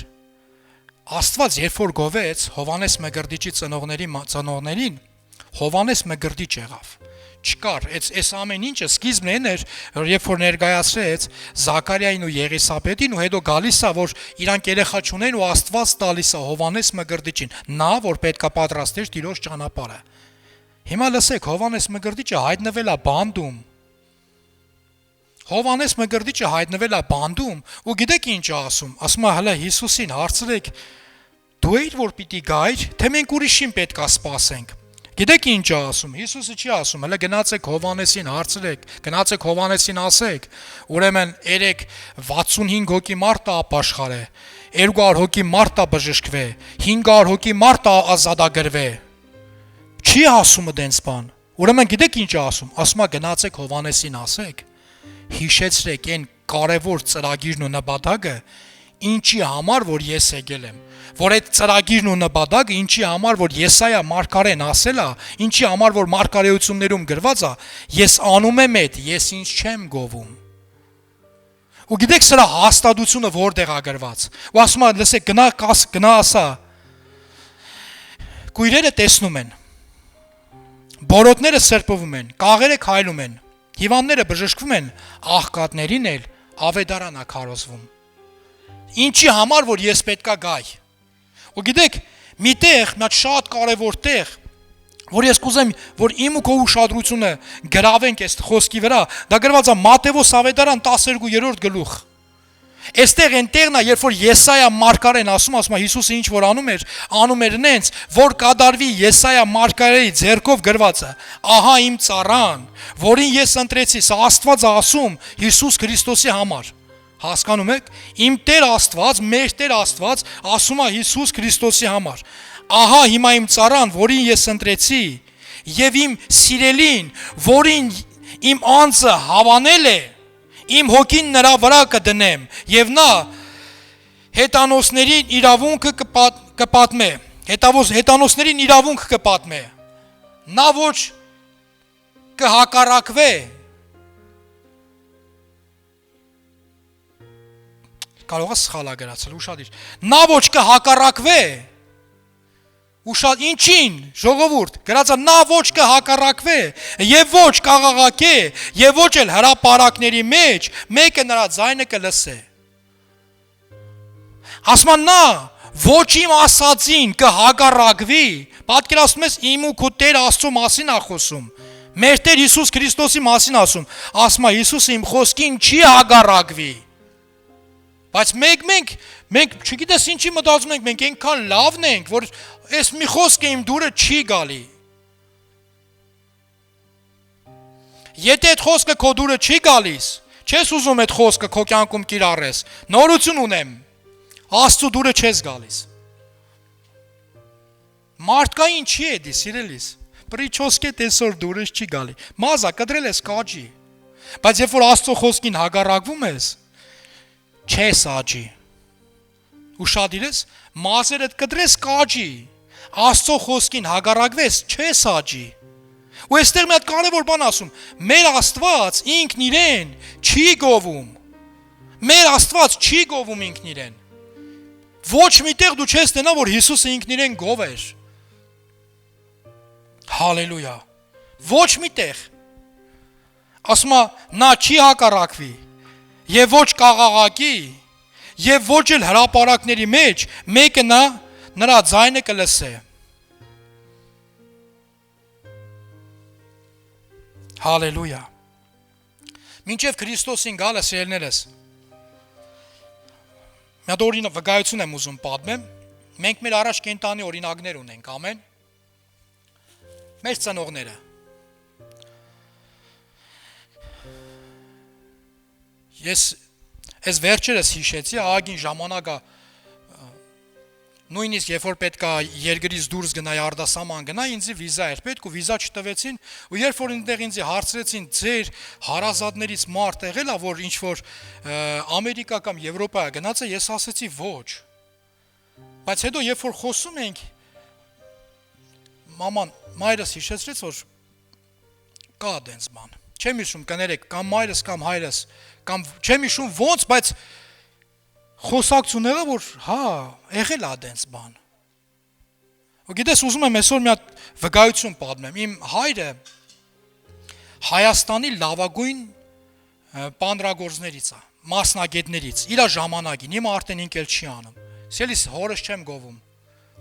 Աստված երբ որ գովեց Հովանես Մկրտիչի ծնողներին, Հովանես Մկրտիչ եղավ։ Չկար, այս ամեն ինչը սկիզբն էր, երբ որ ներկայացրեց Զաքարիային ու Եղիսաբեթին ու հետո գալիս է, որ իրանք երեխա չունեն ու Աստված տալիս է Հովանես Մկրտիչին, նա որ պետքա պատրաստեր Տիրոջ ճանապարհը։ Հիմա լսեք, Հովանես Մկրտիչը հայտնվել է բանդում։ Հովանես Մկրտիչը հայտնվել է բանդում ու գիտեք ինչ է ասում։ Ասում է հələ Հիսուսին հարցրեք, դու էիր որ պիտի գայր, թե մենք ուրիշին պետքա սպասենք։ Գիտեք ինչ է ասում։ Հիսուսը չի ասում, հələ գնացեք Հովանեսին հարցրեք, գնացեք Հովանեսին ասեք, ուրեմն 65 հոգի մարդ է ապաշխարե, 200 հոգի մարդ է բժշկվե, 500 հոգի մարդ է ազատագրվե։ Չի ասում դենց բան։ Ուրեմն գիտեք ինչ է ասում։ Ասում է գնացեք Հովանեսին ասեք, հիշեցրեք այն կարևոր ծրագիրն ու նպատակը, ինչի համար որ ես եկել եմ, որ այդ ծրագիրն ու նպատակը ինչի համար որ Եսայա մարգարեն ասել է, ինչի համար որ մարգարեություններում գրված է, ես անում եմ այդ, ես ինձ չեմ գովում։ Ու գիտեք սրա հաստատությունը որտեղ է գրված։ Ու ասում է, լսեք, գնա ասա։ Կույրերը տեսնում են։ Բորոտները սրբվում են, կաղերը քայլում են, հիվանդները բժշկվում են, աղքատներին էլ ավետարան է քարոզվում։ Ինչի համար որ ես պետքա գայ։ Ու գիտեք, մի տեղ, մի հատ շատ կարևոր տեղ, որ ես կուզեմ, որ իմ ու քո ուշադրությունը գրավենք այս խոսքի վրա, դա գրված է Մատթեոս ավետարան 12-րդ գլուխ։ Այստեղ այնտեղն է, երբ որ Եսայա մարգարեն ասում է Հիսուսը ինչ որ անում էր նենց, որ կադարվի Եսայա մարգարեի ձեռքով գրվածը, ահա իմ ծառան, որին ես ընտրեցի, սա Աստված է ասում Հիսուս Քրիստոսի համար։ Հասկանում եք, իմ Տեր Աստված, մեր Տեր Աստված ասում է Հիսուս Քրիստոսի համար։ Ահա հիմա իմ ծառան, որին ես ընտրեցի, եւ իմ սիրելին, որին իմ անձը հավանել է, իմ հոգին նրա վրա կդնեմ, եւ նա հետանոսներին իրավունքը կպատմե, հետանոսներին իրավունք կպատմե, նա ոչ կհակառակվե, կարող է սխալ ագրացել, ուշադիր, նա ոչ կհակառակվե, ինչին, ժողովուրդ, գրած է, նա ոչ կհակառակվե, եւ ոչ կաղաղակե, եւ ոչ էլ հրապարակների մեջ, մեկը նրա ձայնը կլսե։ Ասում է նա, ոչ իմ ասածին կհակառակվի, պատկերացնում ես իմ ու քո Տեր Աստծո մասին է խոսում, մեր Տեր Հիսուս Քրիստոսի մասին ասում է Հիսուսը իմ խոսքին չի հակառակվի։ Բայց մենք չգիտես ինչի մտածում ենք, մենք այնքան լավն ենք, որ այս մի խոսքը իմ դուրը չի գալի։ Եթե այդ խոսքը քո դուրը չի գալիս, չես ուզում այդ խոսքը քո կյանքում կիրառես, նորություն ունեմ, Աստծո դուրը չես գալիս։ Մարդկային չի է դի, սիրելիս, պրիչոսկե տեսոր դուրս չի գալի, մազա կդրել ես կաջի, բայց երբ որ Աստծո խոսքին հակառակվում ես, չես աճի, ուշադիր ես, մազերդ կդրես կաջի, Աստծո խոսքին հակառակվես, չես աճի։ Ու այստեղ մի հատ կարևոր բան ասում, մեր Աստված ինքն իրեն չի գովում։ Մեր Աստված չի գովում ինքն իրեն։ Ոչ միտեղ դու չես տենա, որ Հիսուսը ինքն իրեն գով էր։ Հալելույա։ Ոչ միտեղ։ Ասում է, նա չի հակառակվի, եւ ոչ կաղաղակի, եւ ոչ էլ հրապարակների մեջ մեկը նրա ձայնը կլսե։ Հալելույա։ Մինչև Քրիստոսին գալը սիրելիներս։ Մի հատ օրինակ վկայություն եմ ուզում պատմեմ։ Մենք մեր առաջ կենտանի օրինակներ ունենք, ամեն։ Մեր ծնողները։ Ես վերջերս հիշեցի, ահագին ժամանակա նույնիսկ երբ որ պետք է երկրից դուրս գնայի արտասահման գնայի, ինձ վիզա էր պետք ու վիզա չտվեցին, ու երբ որ այնտեղ ինձ հարցրեցին ձեր հարազատներից մարդ եղել է, որ ինչ որ Ամերիկա կամ Եվրոպա գնաց է, ես ասեցի ոչ։ Բայց հետո երբ որ խոսում ենք, մաման, մայրս հիշեցրեց, որ կա դենց բան։ Չեմ հիշում կներեք, կամ մայրս կամ հայրս, կամ չեմ հիշում ոնց, բայց խոսակցություն եղա, որ հա, եղել է դենց բան։ Ու գիտես, ուզում եմ այսօր մի հատ վկայություն պատմեմ։ Իմ հայրը Հայաստանի լավագույն պանրագործներից է, մասնագետներից, իր ժամանակին, հիմա արդեն ինքն էլ չի անում։ Սելիս հորս չեմ գովում,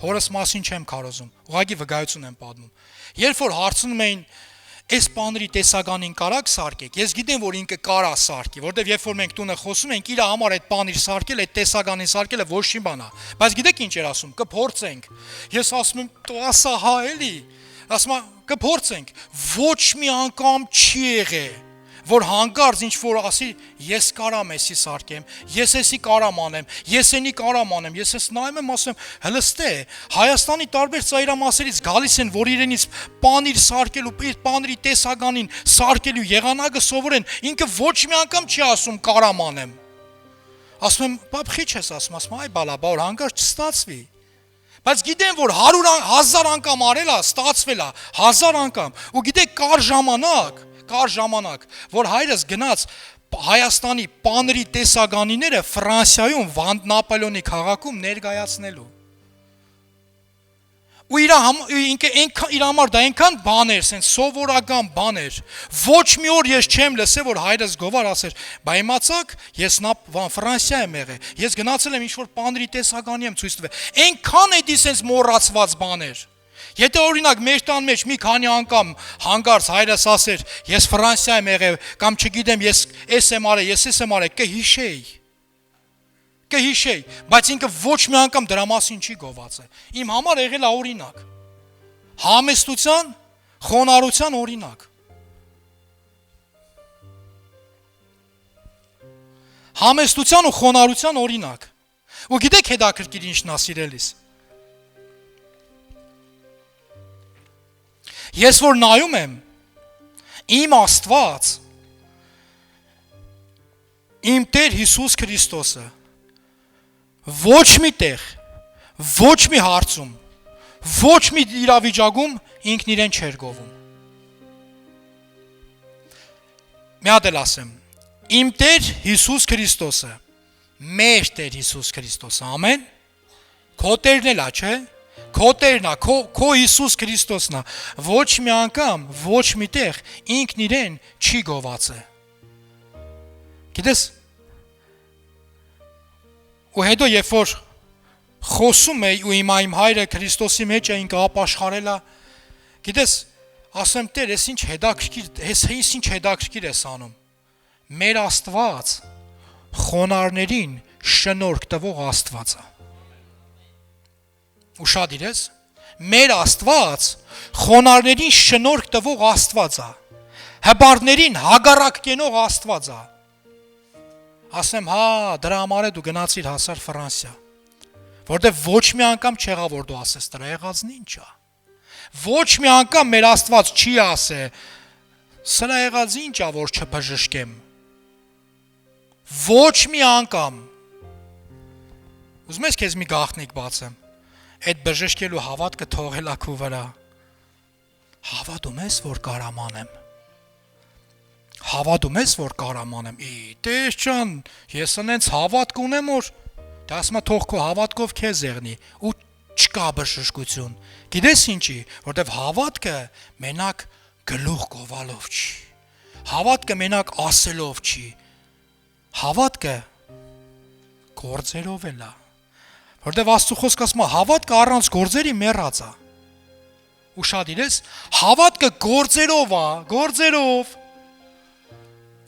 հորս մասին չեմ քարոզում, ուղղակի վկայություն եմ պատմում։ Երբ որ հարցնում էին այս պանրի տեսականին կարակ սարքեք, ես գիտեմ, որ ինքը կարա սարքի, որտեվ երբ որ մենք տունը խոսում ենք, իր համար այդ պանիր սարքել, այդ տեսականին սարքելը ոչ մի բան է։ Բայց գիտեք ինչ էր ասում, կփորձենք։ Ես ասում եմ, տասա հա էլի, ասում եմ, կփորձենք։ Ոչ մի անգամ չի եղել, որ հանկարծ ինչ որ ասի, ես կարամ էսի սարքեմ, ես էսի կարամ անեմ, ես էնի կարամ անեմ, ես էս նայում եմ, ասում եմ, հլստե, Հայաստանի տարբեր ծայրամասերից գալիս են, որ իրենից պանիր սարքելու, իր պանրի տեսականին սարքելու եղանակը սովորեն, ինքը ոչ մի անգամ չի ասում կարամ անեմ։ Ասում եմ, բաբ խիչ ես ասում, այ բալա, բա որ հանկարծ չստացվի։ Բայց գիտեմ, որ 100,000 անգամ արել է, ստացվել է, 1000 անգամ, ու գիտեք, կար ժամանակ, որ հայրս գնաց Հայաստանի պանրի տեսականիները Ֆրանսիայում Վանդ Նապոլեոնի քաղաքում ներկայացնելու։ Ու իր համար դա այնքան բան էր, սենց սովորական բան էր։ Ոչ մի օր ես չեմ լսել, որ հայրս գովար ասեր, բա իմացաք, ես Ֆրանսիա եմ եղել, ես գնացել եմ ինչ-որ պանրի տեսականի եմ ցույց տվել։ Այնքան էդի սենց մոռացված բան էր։ Եթե օրինակ մեր տան մեջ մի քանի անգամ հանկարծ հայրս ասեր, ես Ֆրանսիա եմ եղել, կամ չգիտեմ, ես էս եմ արել, ես էս եմ արել, կհիշեի, բայց ինքը ոչ մի անգամ դրա մասին չի գովածել։ Իմ համար եղել է օրինակ։ Համեստության, խոնարհության օրինակ։ Համեստության ու խոնարհության օրինակ։ Ու գիտեք հետաքրքիր ինչն է սիրելիս։ Ես որ նայում եմ, իմ Աստված, իմ Տեր Հիսուս Քրիստոսը, ոչ մի տեղ, ոչ մի հարցում, ոչ մի իրավիճակում ինքն իրեն չէր գովում։ Մի հատ էլ ասեմ, իմ Տեր Հիսուս Քրիստոսը, մեր Տեր Հիսուս Քրիստոսը, ամեն, քո Տերն էլ է, չէ՞։ Քո Տերն է, քո Հիսուս Քրիստոսն է, ոչ մի անգամ, ոչ մի տեղ ինքն իրեն չի գովածել։ Գիտես, ու հետո երբ որ խոսում է ու հիմա իմ հայրը Քրիստոսի մեջ է ինքը ապաշխարել է, գիտես, ասեմ Տեր, ես ինչ հետաքրքիր ես անում։ Մեր Աստված խոնարհներին շնորհք տվող Աստված է։ Ուշադիր ես, մեր Աստված խոնարհներին շնորհք տվող Աստված է, հպարտներին հագարակ կենող Աստված է։ Ասեմ, հա, դրա համար է դու գնացիր հասար Ֆրանսիա, որտեղ ոչ մի անգամ չեղա, որ դու ասես, դրա եղածն ինչ է։ Ոչ մի անգամ մեր Աստված չի ասել, սրա եղած ինչ է, որ չբժշկեմ։ Ոչ մի անգամ։ Ուզում ես քեզ մի գաղտնիք բացեմ։ Այդ բժշկելու հավատքը թողել ա քո վրա։ Հավատում ես, որ կարամ անեմ։ Հավատում ես, որ կարամ անեմ։ Տեր ջան, ես այնց հավատք ունեմ, որ Դա ասում է թող քո հավատքով քեզ եղնի ու չկա բժշկություն։ Գիտես ինչի, որտեվ հավատքը մենակ գլուխ գովալով չի։ Հավատքը մենակ ասելով չի։ Հավատքը գործերով էլ է։ Որտեվ Աստծո խոսքը ասում է հավատքը առանց գործերի մեռած է։ Ուշադիր ես, հավատքը գործերով է, գործերով։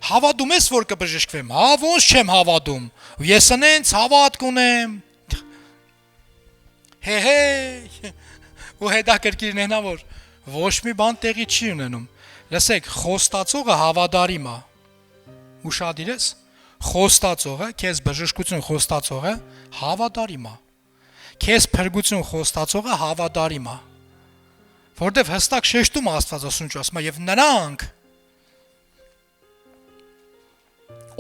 Հավատում ես, որ կբժշկվեմ։ Հա, ոնց չեմ հավատում։ Ես ընենց հավատք ունեմ։ Հե, ու հետաքրքիրն է նա, որ ոչ մի բան տեղի չի ունենում։ Լսեք, խոստացողը հավատարիմ է։ Ուշադիր ես, խոստացողը, քեզ բժշկություն խոստացողը հավատարիմ է։ Քեզ փրկություն խոստացողը հավատարիմ է։ Որտեվ հստակ շեշտում Աստվածաշունչը ասում է եւ նրանք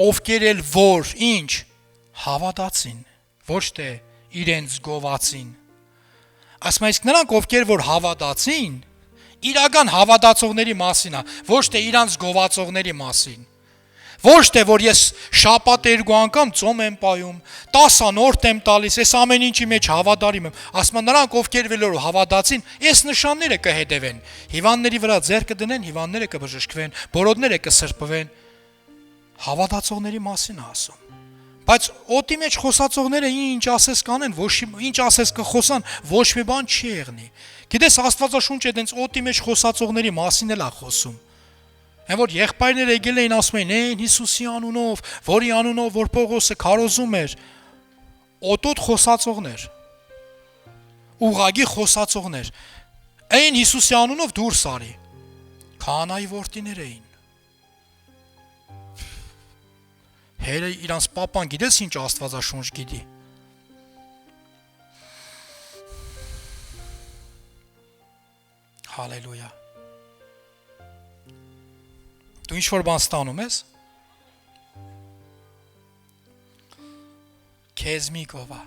ովքեր էլ որ ինչ հավատացին, ոչ թե իրենց գովացին։ Ասում է իսկ նրանք ովքեր որ հավատացին, իրական հավատացողների մասին է, ոչ թե իրանց գովացողների մասին։ Ոչ թե որ ես շաբաթ 2 անգամ ծոմ եմ պայում, 10 անորդ եմ տալիս, այս ամեն ինչի մեջ հավատարիմ եմ։ Ասում են նրանք ովքեր որ հավատացին, այս նշանները կհետևեն։ Հիվանդների վրա ձեռք կդնեն, հիվանդները կբժշկվեն, բորոդները կսրբվեն։ Հավատացողների մասին է ասում։ Բայց օդի մեջ խոսացողները ինչ ասես կանեն, ինչ ասես կխոսան, ոչ մի բան չի եղնի։ Գիտես Աստվածաշունչը դենց օդի մեջ խոսացողների մասին էլ է խոսում։ Այն որ եղբայրները եկել էին ասում էին, այն Հիսուսի անունով, որի անունով որ Պողոսը քարոզում էր, օտոտ խոսացողներ, ուղագի խոսացողներ, այն Հիսուսի անունով դուրս արի, քահանայի որդիներ էին։ Հերը իրանց պապան գիտես ինչ Աստվածաշունչ գիտի։ Հալելույա։ Դու ինչ-որ բան ստանում ես, քեզ մի գովա,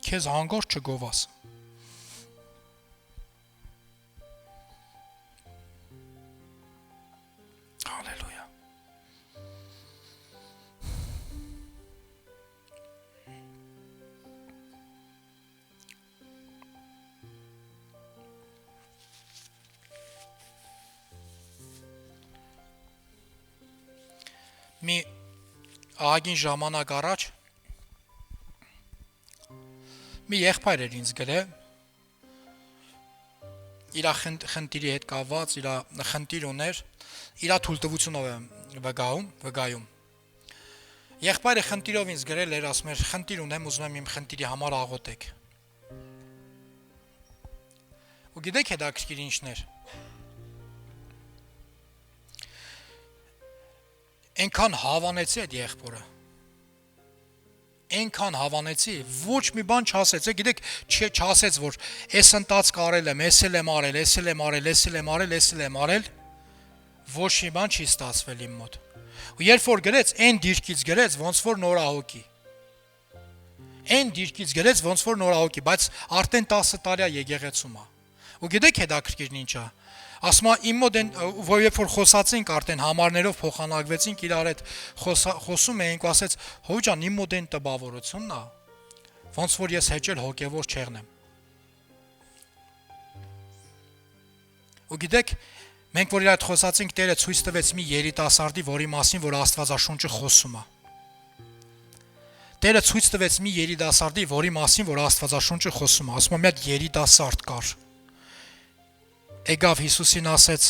քեզ հանգորդ չգովաս, հալելույա, մի ահագին ժամանակ առաջ մի եղբայր էր ինձ գրել իր խնդիրի հետ կապված, իր խնդիր ուներ, իր թույլտվությունով եմ վկայում։ Եղբայրը խնդիրով ինձ գրել էր, ասում էր, խնդիր ունեմ, ուզում եմ իմ խնդիրի համար աղոթեք։ Ու գիտեք հետաքրքիր ինչն էր։ Այնքան հավանեցի այդ եղբորը։ Այնքան հավանեցի, ոչ մի բան չասեց, գիտեք, չասեց, որ այս ընտածք արել եմ, ես էլ եմ արել, ոչ մի բան չի ստացվել իմ մոտ։ Ու երբ որ գրեց, այն դիրքից գրեց, ոնց որ նորահոգի։ Բայց արդեն 10 տարի է եկեղեցում է։ Ու գիտեք հետաքրքիրն ինչ է։ Ասում է իմ մոտ որ երբ որ խոսացինք արդեն համարներով փոխանակվեցինք իրար հետ խոսում էինք ու ասեց հո ջան իմ մոտ այն տպավորությունն է ոնց որ ես հեչել հոգևոր չեղնեմ։ Ու գիտեք մենք որ իր հետ խոսացինք Տերը ցույց տվեց մի երիտասարդի որի մասին որ Աստվածաշունչը խոսում է։ Տերը ցույց տվեց մի երիտասարդի որի մասին որ Աստվածաշունչը խոսում է։ Ասում է մի հատ երիտասարդ կար։ Եկավ Հիսուսին ասեց.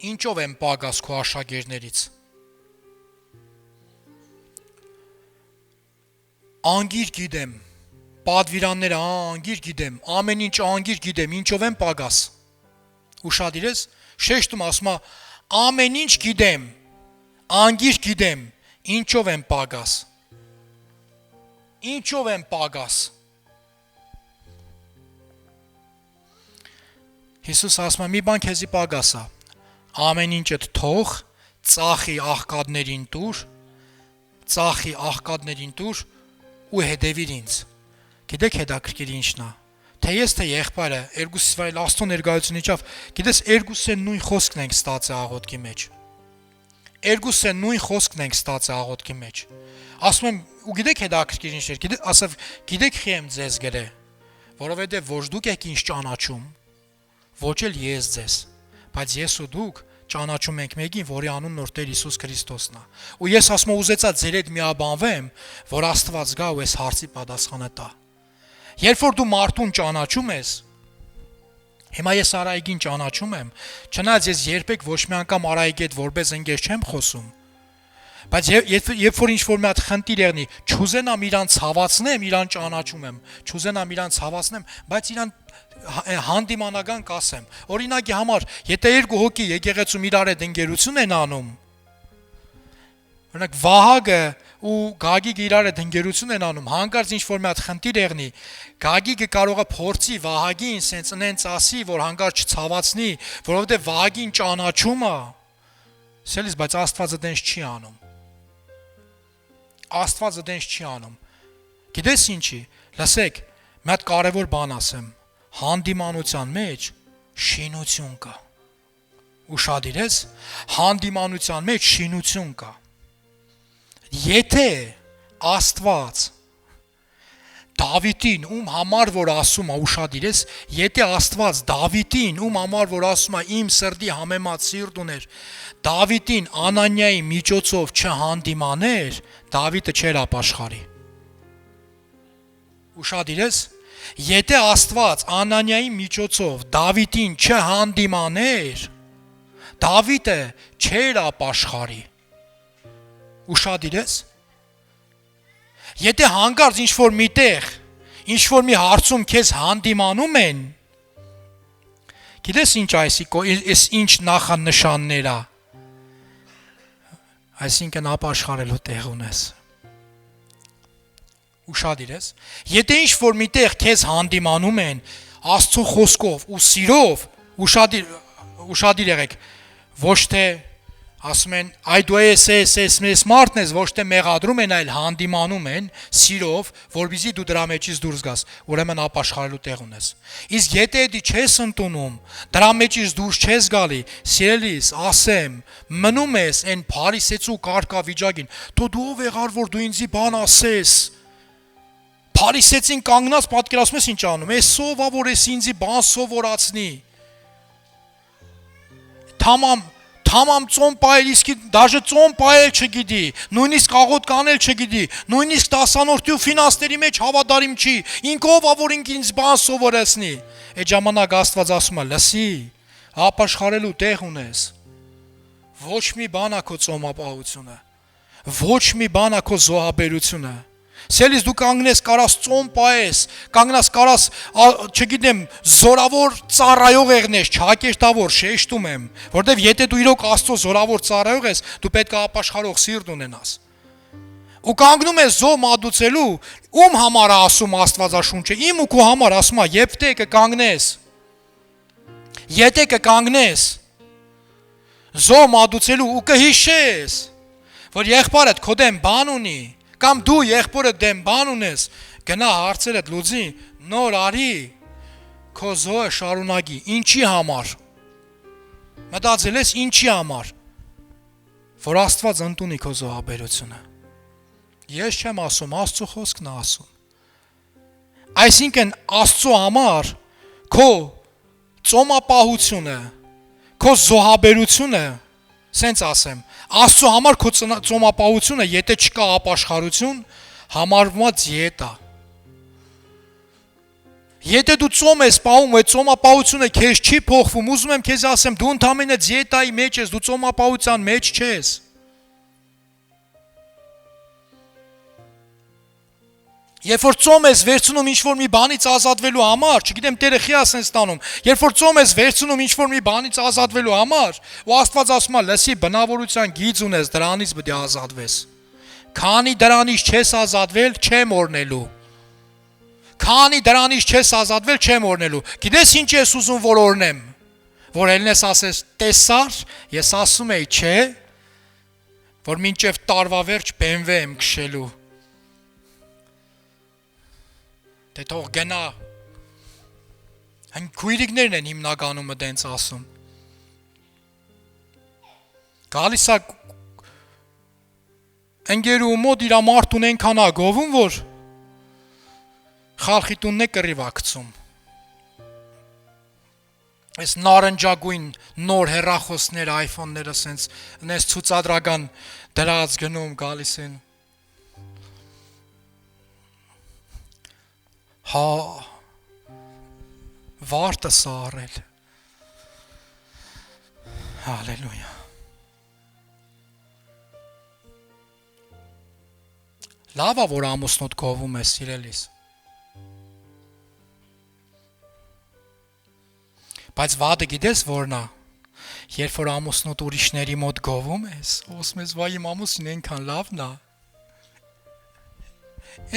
Ինչով եմ պակաս քո աշակերտներից։ Անգիր գիտեմ, պատվիրանները անգիր գիտեմ, ամեն ինչ անգիր գիտեմ, ինչով եմ պակաս։ Ուշադիր ես, շեշտում ասում է ամեն ինչ գիտեմ, անգիր գիտեմ, ինչով եմ պակաս։ Ինչով եմ պակաս։ Հիսուս ասում է մի բան քեզի պակաս է, ամեն ինչդ թող, ծախի աղքատներին տուր ու հետևիր ինձ։ Գիտեք հետաքրքիր ինչն է, թե ես թե եղբայրը, երկուսս վայել Աստծո ներկայություն իջավ, գիտես երկուսս են նույն խոսքն ենք ստացել աղոթքի մեջ։ Երկուսը նույն խոսքն ենք ստացել աղոթքի մեջ։ Ասում եմ, ու գիտեք հետաքրքիր ինչ էր, ասավ, գիտեք խի եմ ձեզ գրե, որովհետև ոչ դուք եք ինձ ճանաչում, ոչ էլ ես ձեզ, բայց ես ու դուք ճանաչում ենք մեկին, որի անունն որ Տեր Հիսուս Քրիստոսն է։ Ու ես ասում եմ ուզեցա ձեր հետ միաբանվեմ, որ Աստված գա ու այս հարցի պատասխանը տա։ Երբ որ դու մարդուն ճանաչում ես, հիմա ես Արայիկին ճանաչում եմ, չնայած ես երբեք ոչ մի անգամ Արայիկի հետ որպես ընկեր չեմ խոսում, բայց երբ որ ինչ-որ մի հատ խնդիր եղնի, չուզենամ իրան ցավացնեմ, իրան ճանաչում եմ, չուզենամ իրան ցավացնեմ, բայց իրան հանդիմանական կասեմ։ Օրինակի համար, եթե երկու հոգի եկեղեցում իրար հետ ընկերություն են անում, օրինակ Վահագը ու Գագիկը իրար հետ ընկերություն են անում, հանկարծ ինչ-որ մի հատ խնդիր եղնի, Գագիկը կարող է փորձի Վահագին սենց ասի, որ հանկարծ չցավացնի, որովհետև Վահագին ճանաչում է, սելիս, բայց Աստվածը դենց չի անում։ Աստվածը դենց չի անում։ Գիտես ինչի, լսեք, մի հատ կարևոր բան ասեմ, հանդիմանության մեջ շինություն կա։ Ուշադիր ես, հանդիմանության մեջ շինություն կա։ Եթե Աստված Դավիթին, ում համար որ ասում է, ուշադիր ես, եթե Աստված Դավիթին, ում համար որ ասում է իմ սրտի համեմատ սիրտ ուներ, Դավիթին Անանիայի միջոցով չհանդիմաներ, Դավիթը չէր ապաշխարի։ Ուշադիր ես, եթե Աստված Անանիայի միջոցով Դավիթին չհանդիմաներ, Դավիթը չէր ապաշխարի։ Ուշադիր ես, եթե հանկարծ ինչ-որ միտեղ, ինչ-որ մի հարցում քեզ հանդիմանում են, գիտես ինչ այս ինչ նախանշաններ է, այսինքն ապաշխարելու տեղ ունես։ Ուշադիր ես, եթե ինչ-որ միտեղ քեզ հանդիմանում են Աստծո խոսքով ու սիրով, ուշադիր եղեք, ոչ թե ասում են, այ դու ես մեզ մարդն ես, ոչ թե մեղադրում են, այլ հանդիմանում են սիրով, որպեսզի դու դրա մեջից դուրս գաս, ուրեմն ապաշխարելու տեղ ունես։ Իսկ եթե դի չես ընդունում, դրա մեջից դուրս չես գալի, սիրելիս, ասեմ, մնում ես այն փարիսեցու կարգավիճակին, դու ով եղար, որ դու ինձի բան ասես։ Փարիսեցին կանգնած պատկերացնում ես ինչ անում, այս սովա որ ես ինձի բան սովորացնի։ Թամամ ծոմ պայել, իսկ դաժե ծոմ պայել չգիտի, նույնիսկ աղոտ կանել չգիտի, նույնիսկ դասանորդի ու ֆինանսների մեջ հավատարիմ չի, ինք ով ա որ ինձ բան սովորեցնի։ Այդ ժամանակ Աստված ասում է, լսի, ապաշխարելու տեղ ունես։ Ոչ մի բան ա քո ծոմապահությունը, ոչ մի բան ա քո զոհաբերությունը։ Սելիս դու կանգնես կարաս ծոմ պայես, կանգնաս կարաս, չգիտեմ, զորավոր ծառայող եղնես, չակերտավոր, շեշտում եմ, որտեվ եթե դու իրոք Աստծո զորավոր ծառայող ես, դու պետք է ապաշխարող սիրտ ունենաս։ Ու կանգնում ես զոհ մատուցելու, ում համար է ասում Աստվածաշունչը, իմ ու քո համար ասում է, եթե կկանգնես, եթե կկանգնես զոհ մատուցելու ու կհիշես, որ եղբայրդ քո դեմ բան ունի, կամ դու եղբորդ դեմ բան ունես, գնա հարցերդ լուծի, նոր արի, քո զոհը շարունակի, ինչի համար, մտածել ես ինչի համար, որ Աստված ընդունի քո զոհաբերությունը, ես չեմ ասում, Աստծո խոսքն է ասում, այսինքն Աստծո համար, քո ծոմապահությունը, քո զոհաբերությունը, սենց ասեմ, Աստծո համար քո ծոմապահությունը, եթե չկա ապաշխարություն, համարվում է դիետա։ Եթե դու ծոմ ես պահում, այդ ծոմապահությունը քեզ չի փոխվում, ուզում եմ քեզ ասեմ, դու ընդամենը դիետայի մեջ ես, դու ծոմապահության մեջ չես։ Երբ որ ծոմ ես վերցնում ինչ-որ մի բանից ազատվելու համար, չգիտեմ Տերը խի ասեն ստանում, երբ որ ծոմ ես վերցնում ինչ-որ մի բանից ազատվելու համար, ու Աստված ասում է, լսի, բնավորության գիծ ունես, դրանից պետք է ազատվես։ Քանի դրանից չես ազատվել, չեմ օրնելու։ Քանի դրանից չես ազատվել, չեմ օրնելու։ Գիտես ինչ ես ուզում որ օրնեմ։ Որ ելնես ասես, տեսար, ես ասում եի, չէ, որ մինչև տարվա վերջ BMW եմ քշելու։ Դե թող գնա, հին քույրիկներն են հիմնականումը դենց ասում, գալիս է ընկերու մոտ իր մարդուն այնքան է գովում, որ խալխի տունն է կռիվ ակցում։ Այս նարնջագույն նոր հեռախոսներ, iPhone-ները սենց նես ցուցադրական դրած գնում գալիս են։ Հա վարտը սարել։ Հալելույա։ Լավ է, որ ամուսնուդ գովում ես, սիրելիս։ Բայց վադը գիտես որն է, երբ որ ամուսնուդ ուրիշների մոտ գովում ես, ասում ես, վայ իմ ամուսին այնքան լավն է,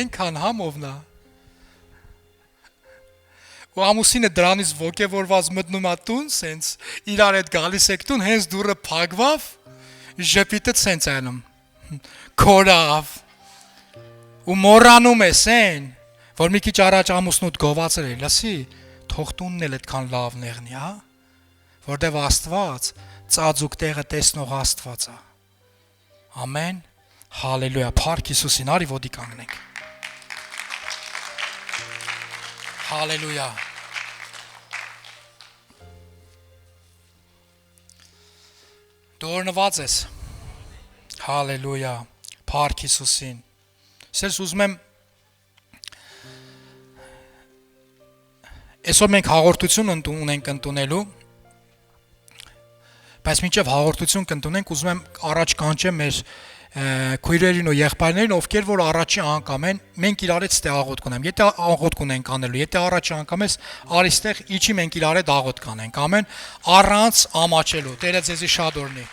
այնքան համովն է, ու ամուսինը դրանից ոգևորված մտնում է տուն, սենց իրար հետ գալիս եք տուն, հենց դուրը փակվավ, ժպիտը սենց անում, քորավ, ու մոռանում ես այն, որ մի քիչ առաջ ամուսնուդ գովածել է, լսի, թող տունն էլ այդքան լավն եղնի, հա, որտև Աստված ծածուկ տեղը տեսնող Աստված է։ Ամեն, հալելույա, փառք Հիսուսին, արի ոտի կանգնենք։ Հալելույա։ Դու օրհնված ես։ Հալելույա, փառք Հիսուսին։ Սենց ուզում եմ Այսօր մենք հաղորդություն ունենք ընդունելու, բայց մինչև հաղորդություն կընդունենք, ուզում եմ առաջ կանչեմ մեր քույրերին ու եղբայրներին, ովքեր որ առաջի անգամ են, մենք իրար հետ ստեղ աղոթք ունենք։ Եթե աղոթք ունենք անելու, եթե առաջի անգամ ես, արի ստեղ իջի մենք իրար հետ աղոթք կանենք, ամեն, առանց ամաչելու։ Տերը ձեզի շատ օրհնի։